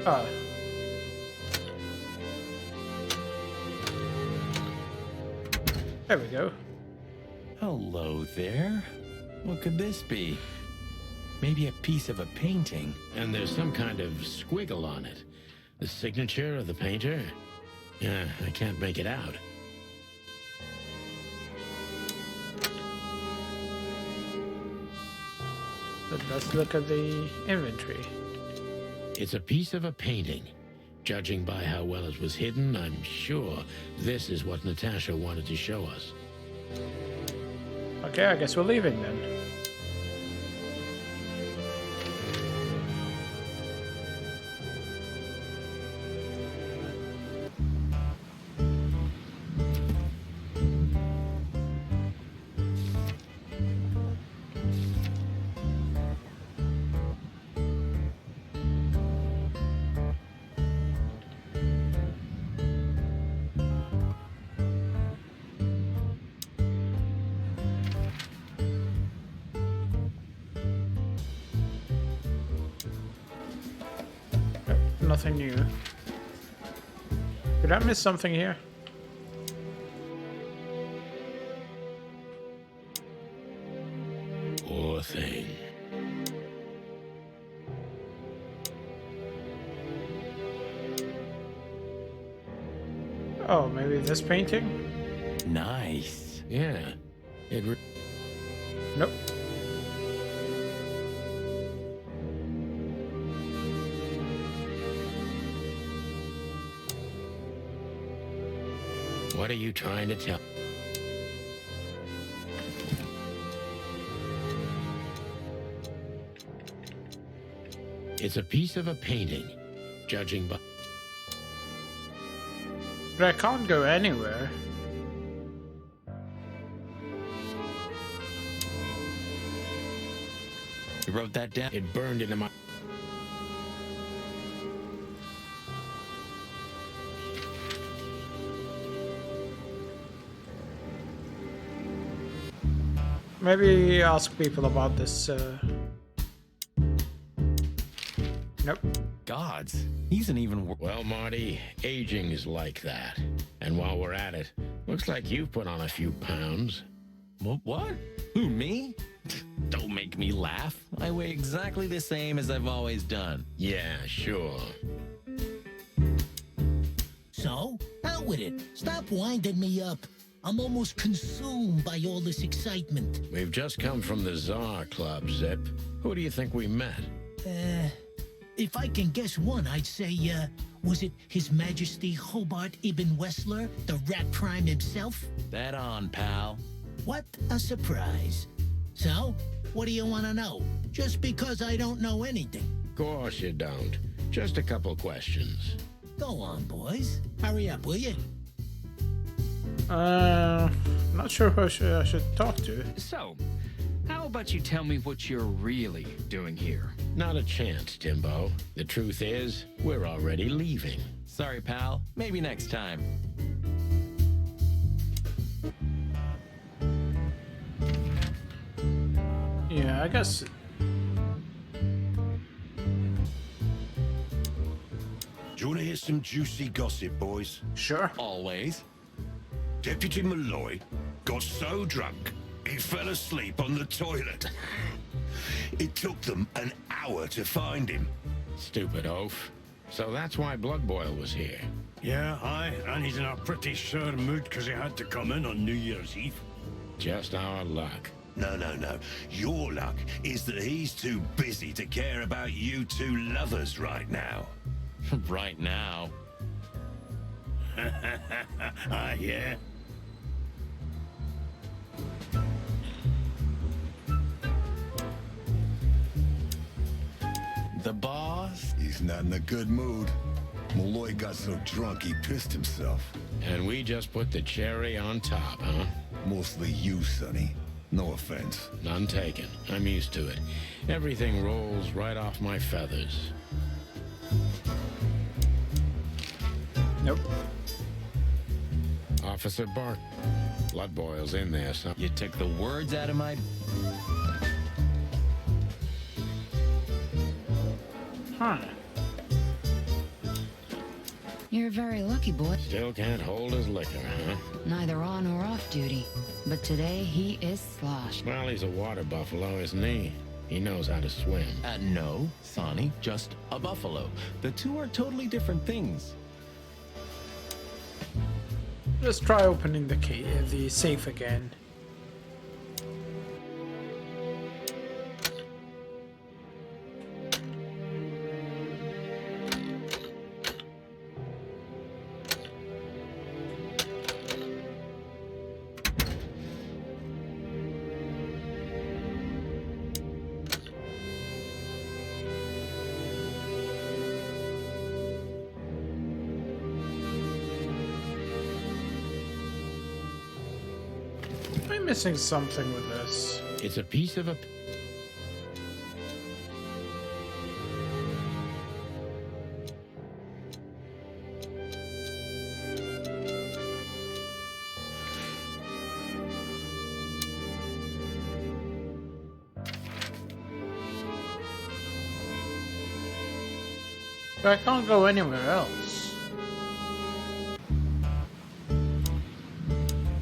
Ah. There we go. Hello there. What could this be? Maybe a piece of a painting. And there's some kind of squiggle on it. The signature of the painter? Yeah, I can't make it out. But let's look at the inventory. It's a piece of a painting. Judging by how well it was hidden, I'm sure this is what Natasha wanted to show us. Okay, I guess we're leaving then. Nothing new. Did I miss something here? Poor thing. Oh, maybe this painting? Nice. Yeah. Nope. What are you trying to tell? It's a piece of a painting, judging by... But I can't go anywhere. You wrote that down? It burned into my... Maybe ask people about this. Nope. Gods, he's an even worse. Well, Marty, aging is like that. And while we're at it, looks like you've put on a few pounds. What? Who, me? Don't make me laugh. I weigh exactly the same as I've always done. Yeah, sure. So, out with it. Stop winding me up. I'm almost consumed by all this excitement. We've just come from the Tsar Club, Zip. Who do you think we met? If I can guess one, I'd say, was it His Majesty Hobart Ibn Wessler, the rat prime himself? That on, pal. What a surprise. So, what do you want to know? Just because I don't know anything. Of course you don't. Just a couple questions. Go on, boys. Hurry up, will you? Not sure who I should talk to. So, how about you tell me what you're really doing here? Not a chance, Timbo. The truth is, we're already leaving. Sorry, pal. Maybe next time. Yeah, I guess. Do you want to hear some juicy gossip, boys? Sure. Always. Deputy Malloy got so drunk, he fell asleep on the toilet. It took them an hour to find him. Stupid oaf. So that's why Blood Boil was here. Yeah, aye, and he's in a pretty sore mood because he had to come in on New Year's Eve. Just our luck. No. Your luck is that he's too busy to care about you two lovers right now. Right now. Ah, yeah. The boss? He's not in a good mood. Malloy got so drunk he pissed himself. And we just put the cherry on top, huh? Mostly you, Sonny. No offense. None taken. I'm used to it. Everything rolls right off my feathers. Nope. Officer Bart. Blood Boil's in there, son. You took the words out of my... Huh. You're very lucky, boy. Still can't hold his liquor, huh? Neither on or off duty. But today he is sloshed. Well, he's a water buffalo, isn't he? He knows how to swim. No, Sonny, just a buffalo. The two are totally different things. Let's try opening the safe again. I'm missing something with this. It's a piece of a... But I can't go anywhere else.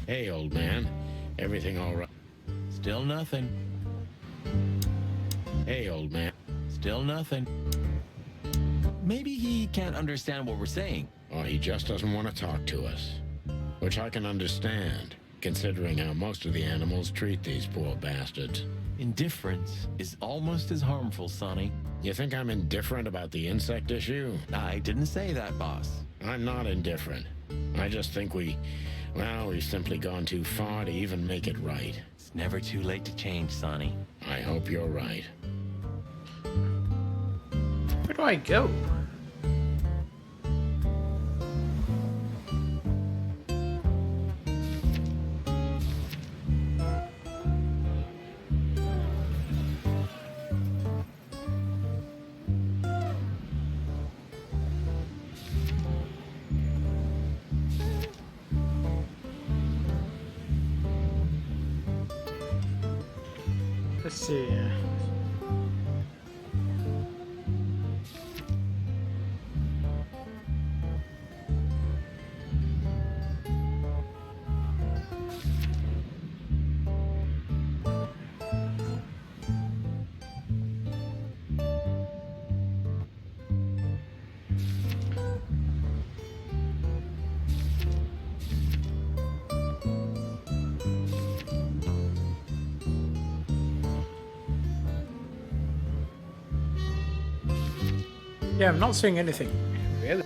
Hey, old man. Everything all right? Still nothing. Hey, old man. Still nothing. Maybe he can't understand what we're saying. Or he just doesn't want to talk to us. Which I can understand, considering how most of the animals treat these poor bastards. Indifference is almost as harmful, Sonny. You think I'm indifferent about the insect issue? I didn't say that, boss. I'm not indifferent. I just think we've simply gone too far to even make it right. It's never too late to change, Sonny. I hope you're right. Where do I go? Let's see. Yeah, I'm not seeing anything. Really?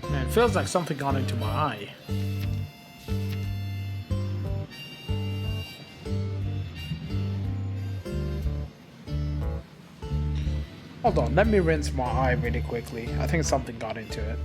Man, it feels like something got into my eye. Hold on, let me rinse my eye really quickly. I think something got into it.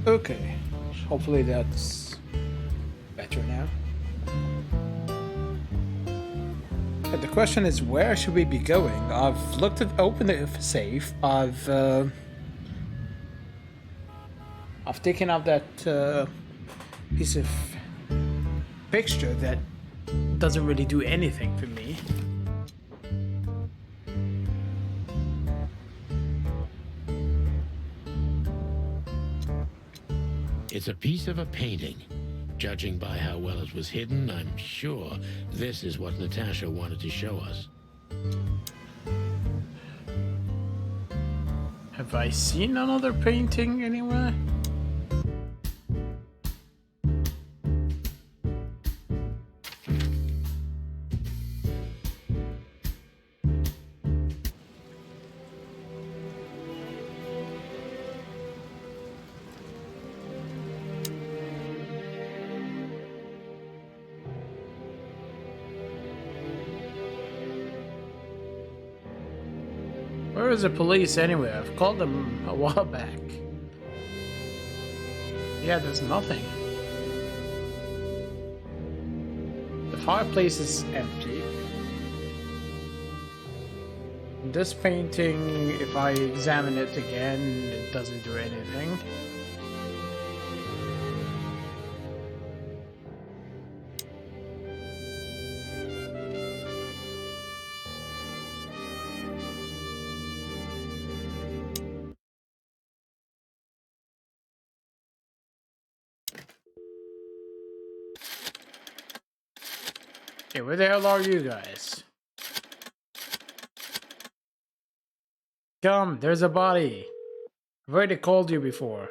Okay, hopefully that's better now. But the question is, where should we be going? I've opened the safe. I've taken out that piece of fixture that doesn't really do anything for me. It's a piece of a painting. Judging by how well it was hidden, I'm sure this is what Natasha wanted to show us. Have I seen another painting anywhere? Where is the police anyway? I've called them a while back. Yeah, there's nothing. The fireplace is empty. This painting, if I examine it again, it doesn't do anything. Hey, where the hell are you guys? Come, there's a body. I've already called you before.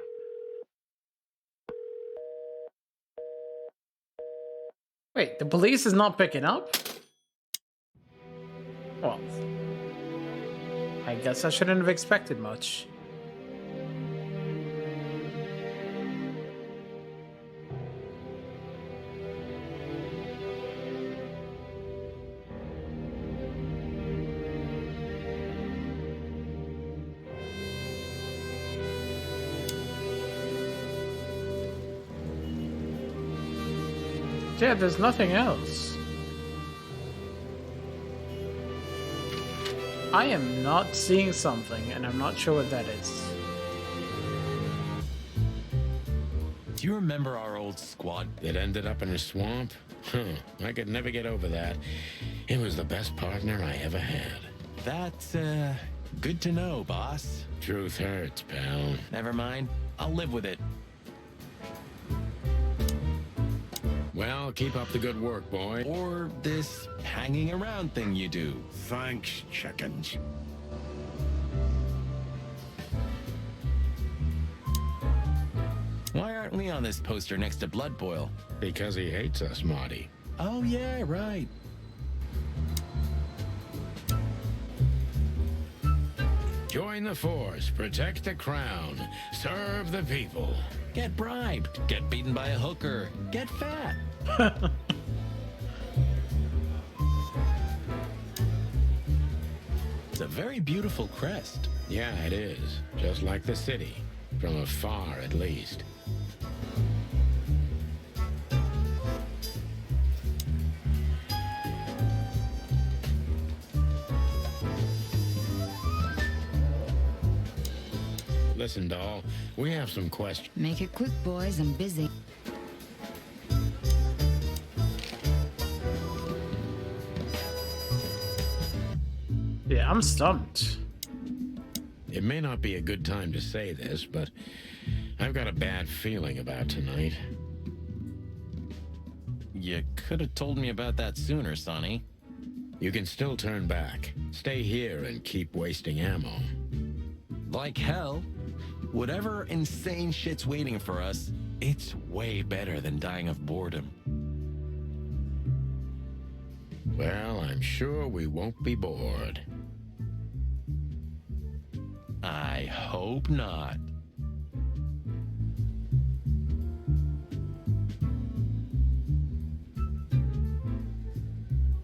Wait, the police is not picking up? Well, I guess I shouldn't have expected much. Yeah, there's nothing else. I am not seeing something, and I'm not sure what that is. Do you remember our old squad? That ended up in a swamp? Huh, I could never get over that. He was the best partner I ever had. That's, good to know, boss. Truth hurts, pal. Never mind. I'll live with it. Well, keep up the good work, boy. Or this hanging around thing you do. Thanks, chickens. Why aren't we on this poster next to Blood Boil? Because he hates us, Marty. Oh, yeah, right. Join the force, protect the crown, serve the people. Get bribed, get beaten by a hooker, get fat. It's a very beautiful crest. Yeah, it is. Just like the city. From afar, at least. Listen, doll, we have some questions. Make it quick, boys. I'm busy. Yeah, I'm stumped. It may not be a good time to say this, but I've got a bad feeling about tonight. You could have told me about that sooner, Sonny. You can still turn back. Stay here and keep wasting ammo. Like hell. Whatever insane shit's waiting for us, it's way better than dying of boredom. Well, I'm sure we won't be bored. I hope not.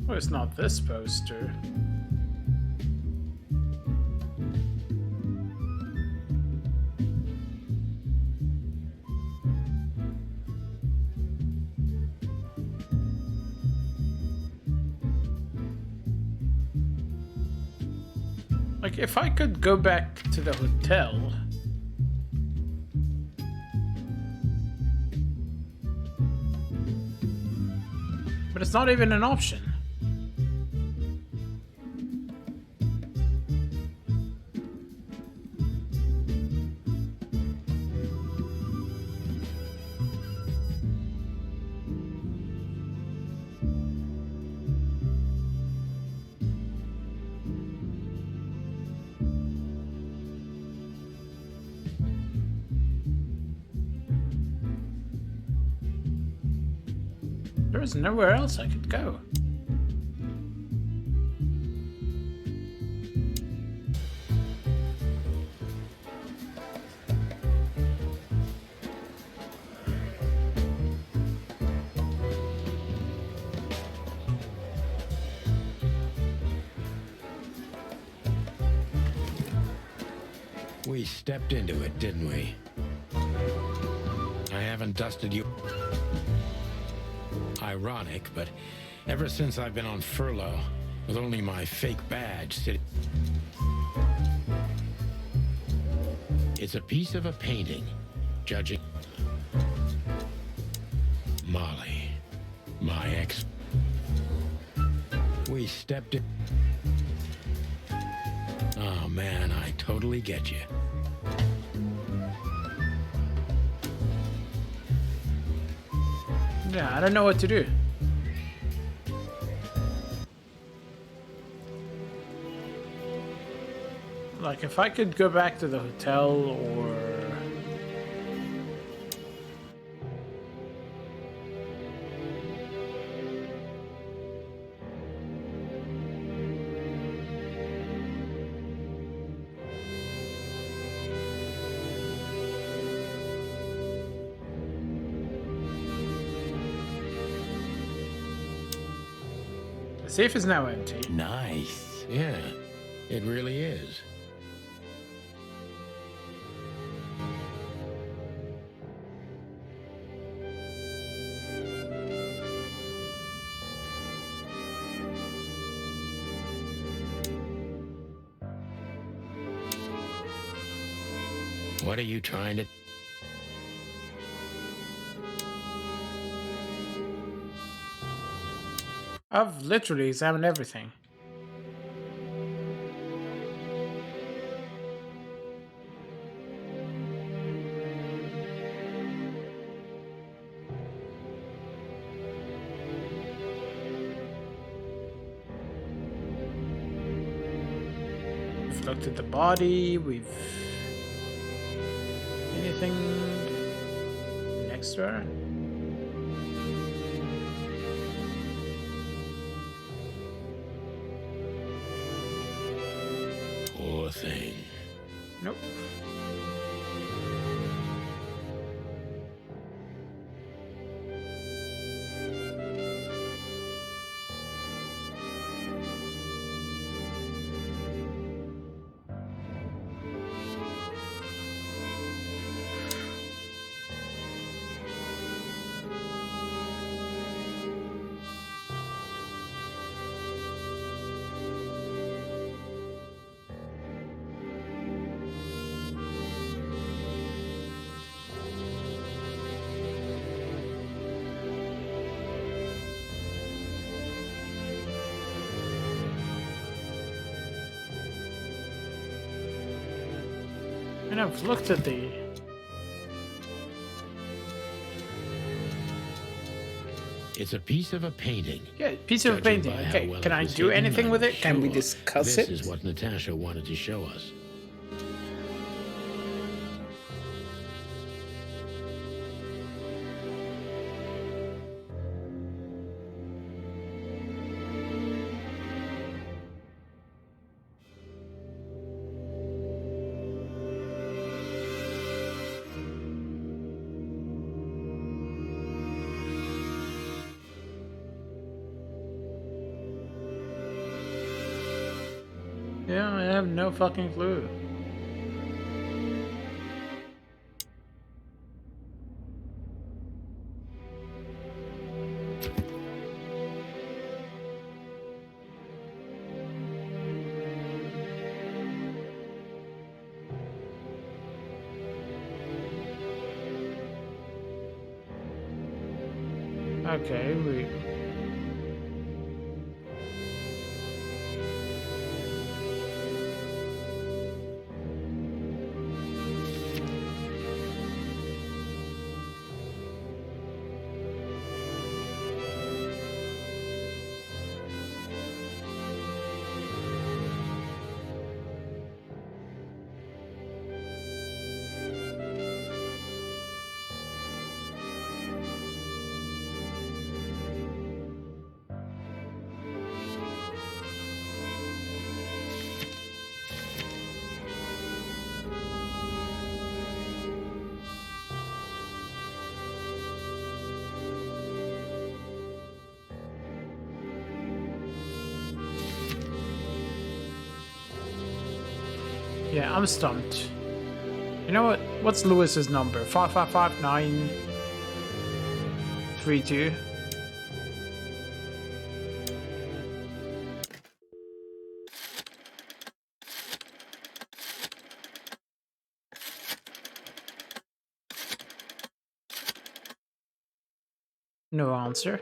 Well, it's not this poster. Like, if I could go back to the hotel... But it's not even an option. There is nowhere else I could go. We stepped into it, didn't we? I haven't dusted you. Ironic, but ever since I've been on furlough, with only my fake badge sitting... It's a piece of a painting, judging... Molly, my ex... We stepped in... Oh man, I totally get you. Yeah, I don't know what to do. Like, if I could go back to the hotel or... The safe is now empty. Nice. Yeah, it really is. What are you trying to... I've literally examined everything. We've looked at the body, we've... Anything next to her? Poor thing. Nope. And I've looked at the... It's a piece of a painting. Yeah, piece of a Judging painting. by how Okay, well can it I was do hidden, anything I'm with it? Can we sure discuss this it? is what Natasha wanted to show us. Yeah, I have no fucking clue. Okay, we... Yeah, I'm stumped. You know what? What's Lewis's number? 555-932. No answer.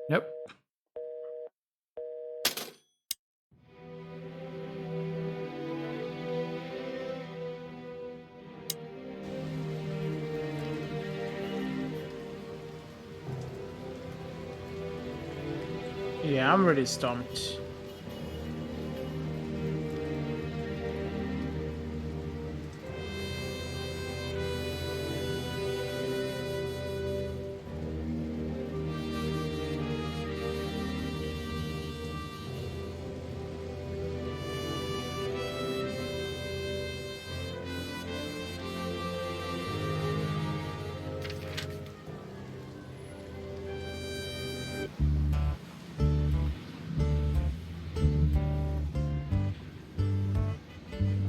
Nope. Yeah, I'm really stumped.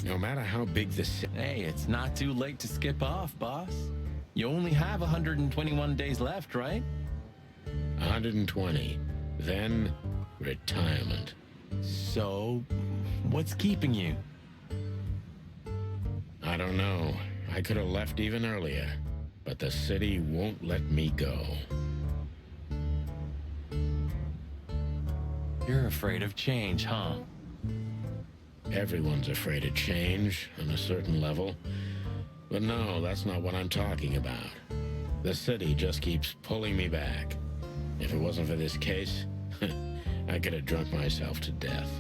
No matter how big the city... Hey, it's not too late to skip off, boss. You only have 121 days left, right? 120. Then, retirement. So, What's keeping you? I don't know. I could have left even earlier, but the city won't let me go. You're afraid of change, huh? Everyone's afraid of change on a certain level. But no, that's not what I'm talking about. The city just keeps pulling me back. If it wasn't for this case, I could have drunk myself to death.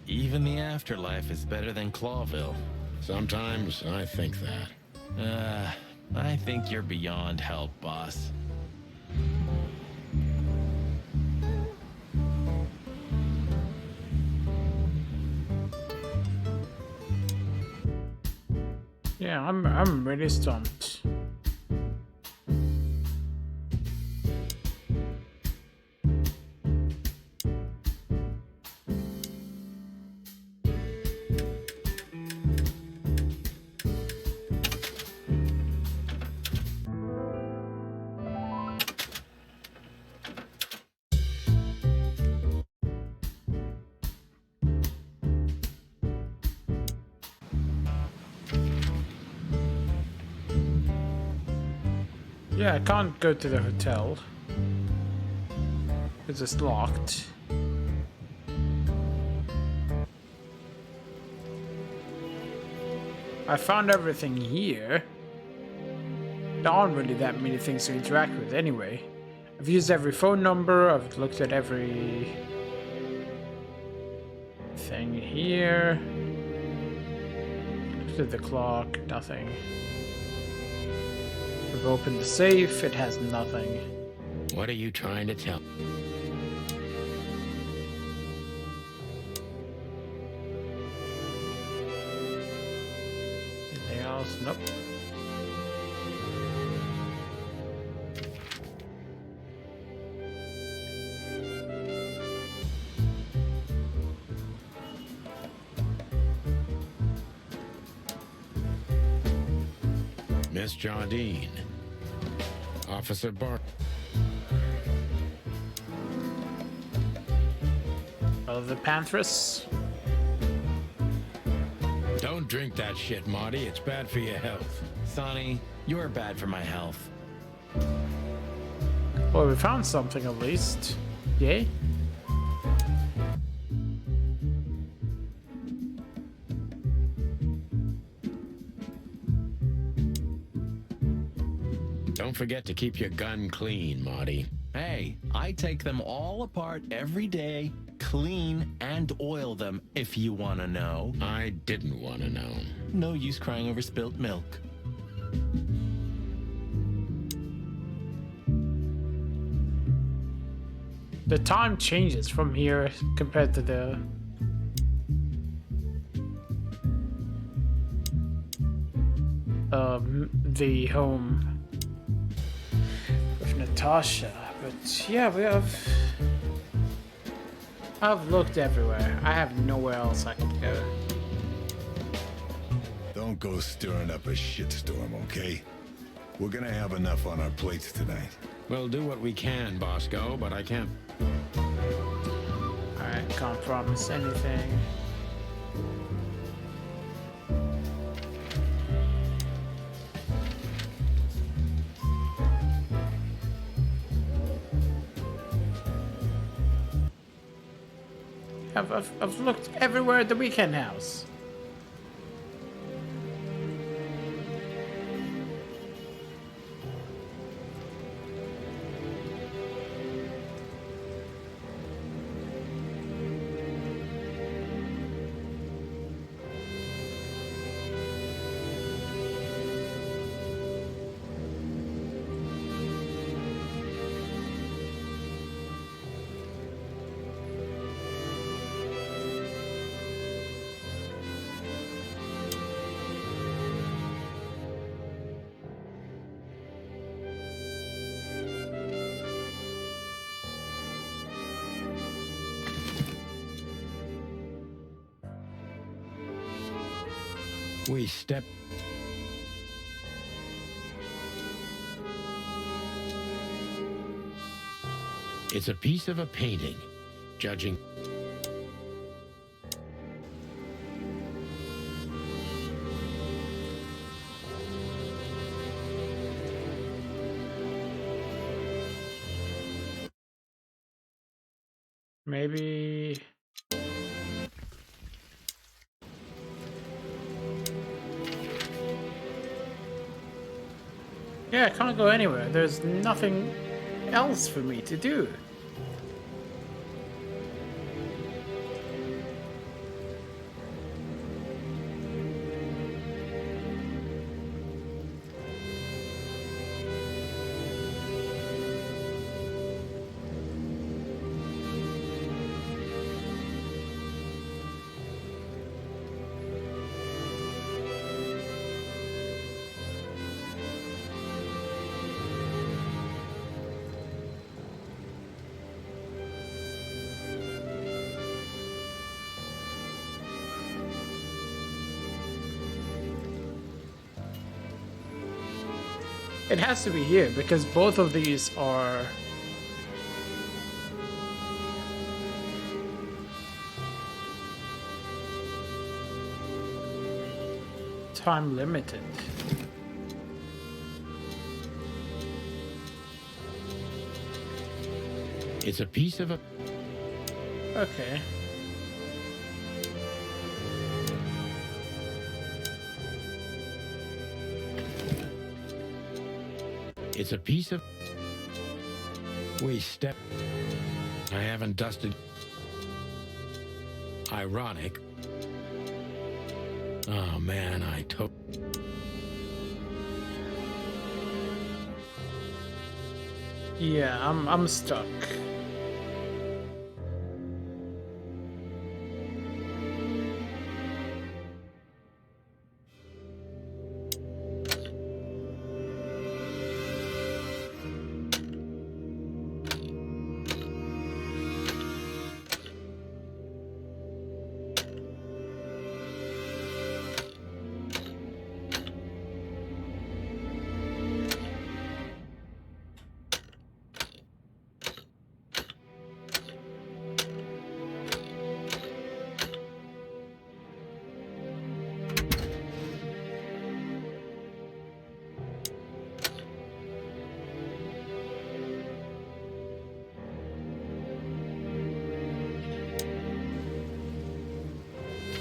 Even the afterlife is better than Clawville. Sometimes I think that. I think you're beyond help, boss. Yeah, I'm really stumped. Yeah, I can't go to the hotel. It's just locked. I found everything here. There aren't really that many things to interact with anyway. I've used every phone number, I've looked at every thing here. Looked at the clock, nothing. I've opened the safe, it has nothing. What are you trying to tell? Anything else? Nope. Miss Jardine. Officer Bark. The Panthers. Don't drink that shit, Marty. It's bad for your health. Sonny, you're bad for my health. Well, we found something at least. Yay. Don't forget to keep your gun clean, Marty. Hey, I take them all apart every day, clean and oil them, if you want to know. I didn't want to know. No use crying over spilt milk. The time changes from here compared to the home with Natasha. But yeah, I've looked everywhere. I have nowhere else I could go. Don't go stirring up a shitstorm, okay? We're gonna have enough on our plates tonight. We'll do what we can, Bosco, but I can't. I can't promise anything. I've looked everywhere at the Weekend House. We step. It's a piece of a painting, judging. Maybe... Yeah, I can't go anywhere. There's nothing else for me to do. It has to be here because both of these are time limited. It's a piece of a... Okay. It's a piece of... We step... I haven't dusted... Ironic. Oh man, I took... Yeah, I'm stuck.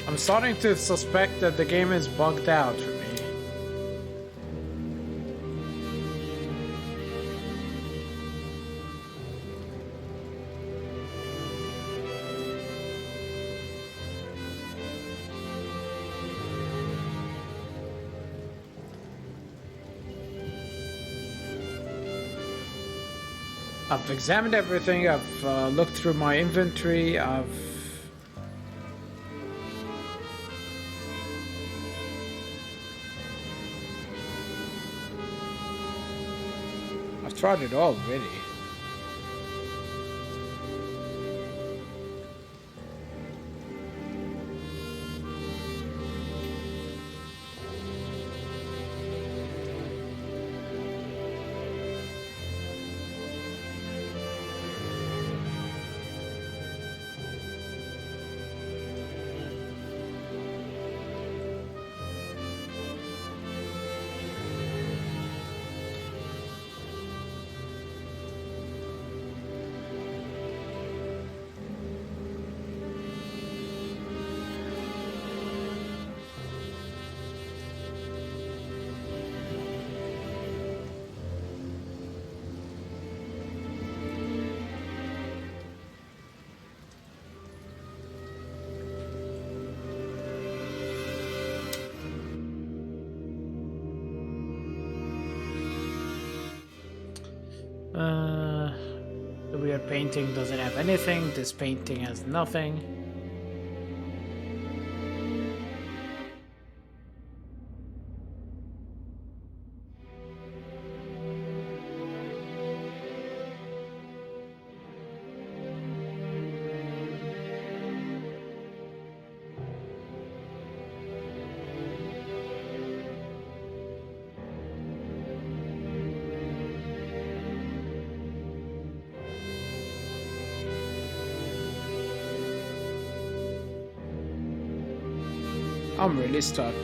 I'm starting to suspect that the game is bugged out for me. I've examined everything, I've looked through my inventory, I've tried it all already. The weird painting doesn't have anything. This painting has nothing. I'm really stuck.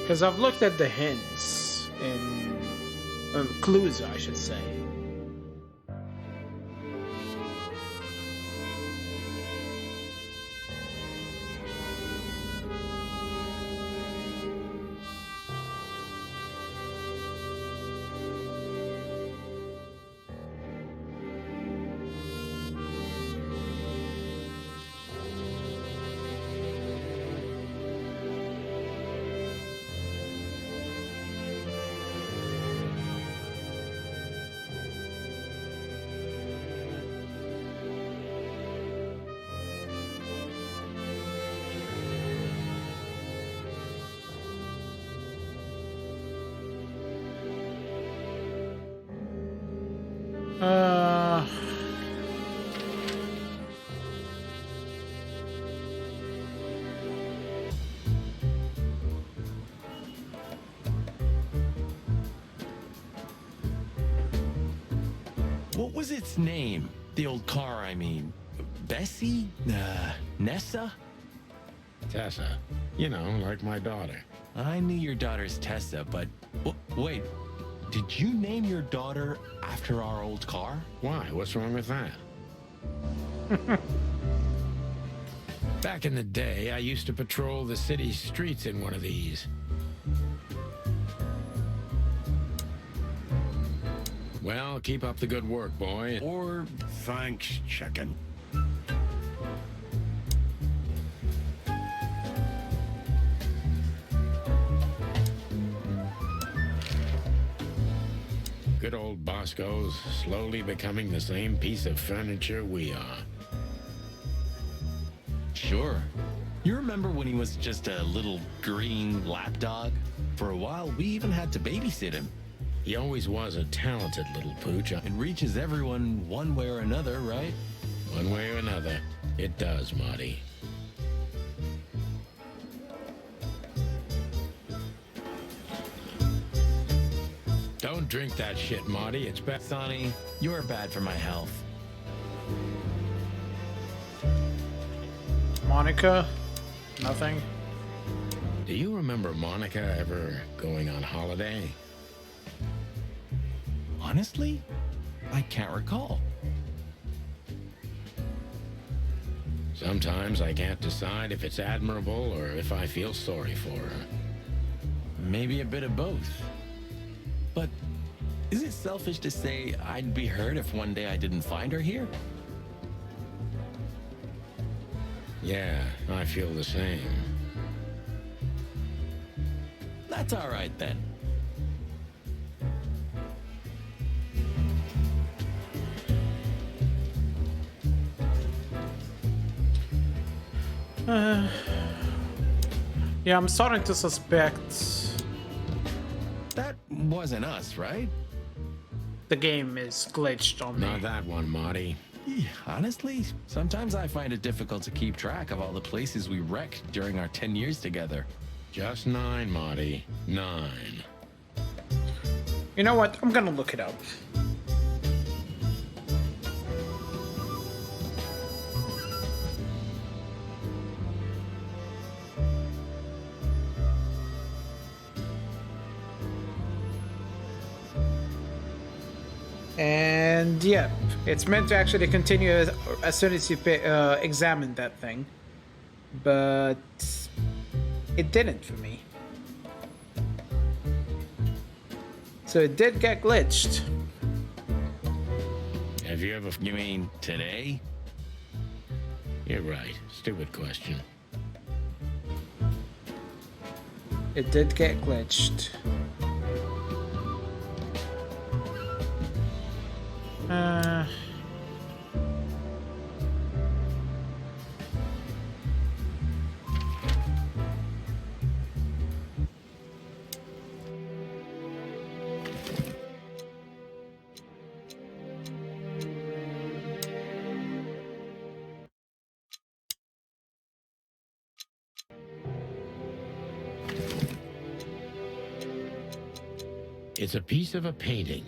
Because I've looked at the hints in clues, I should say. What was its name? The old car, I mean. Bessie? Nessa? Tessa. You know, like my daughter. I knew your daughter's Tessa, but... wait, did you name your daughter after our old car? Why? What's wrong with that? Back in the day, I used to patrol the city's streets in one of these. Well, keep up the good work, boy. Or thanks, chicken. Good old Bosco's slowly becoming the same piece of furniture we are. Sure. You remember when he was just a little green lapdog? For a while, we even had to babysit him. He always was a talented little pooch. It reaches everyone one way or another, right? One way or another, it does, Marty. Don't drink that shit, Marty. It's bad. Sonny, you're bad for my health. Monica? Nothing? Do you remember Monica ever going on holiday? Honestly, I can't recall. Sometimes I can't decide if it's admirable or if I feel sorry for her. Maybe a bit of both. But is it selfish to say I'd be hurt if one day I didn't find her here? Yeah, I feel the same. That's all right then. Yeah, I'm starting to suspect That wasn't us, right? the game is glitched on me. Not that one, Marty. Honestly, sometimes I find it difficult to keep track of all the places we wrecked during our 10 years together. Just 9, Marty. 9. You know what? I'm gonna look it up. And yeah, it's meant to actually continue as soon as you examine that thing, but it didn't for me. So it did get glitched. Have you ever... You mean today? You're right. Stupid question. It did get glitched. It's a piece of a painting.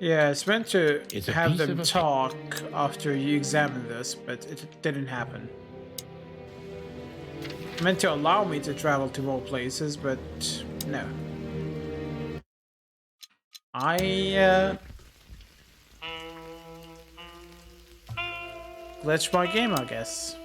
Yeah, it's meant to It's a have piece them of a- talk after you examine this, but it didn't happen. Meant to allow me to travel to more places, but no. Glitched my game, I guess.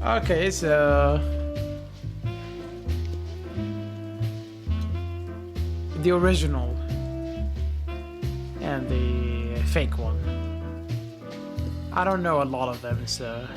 Okay, so the original and the fake one. I don't know a lot of them, so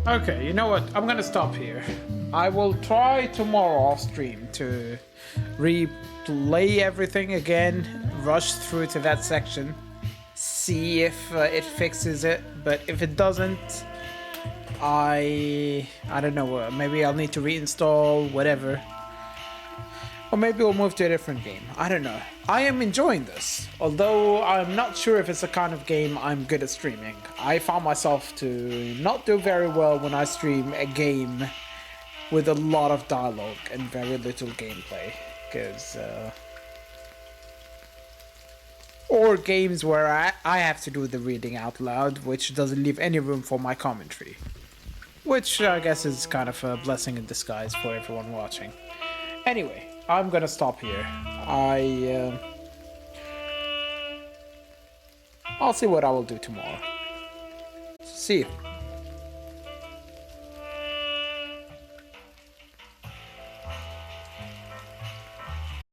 okay, you know what? I'm gonna stop here. I will try tomorrow off stream to replay everything again, rush through to that section, see if it fixes it. But if it doesn't, I don't know. Maybe I'll need to reinstall whatever, or maybe we'll move to a different game. I don't know. I am enjoying this, although I'm not sure if it's the kind of game I'm good at streaming. I found myself to not do very well when I stream a game with a lot of dialogue and very little gameplay, because or games where I have to do the reading out loud, which doesn't leave any room for my commentary, which I guess is kind of a blessing in disguise for everyone watching. Anyway, I'm gonna stop here. I'll see what I will do tomorrow. See you.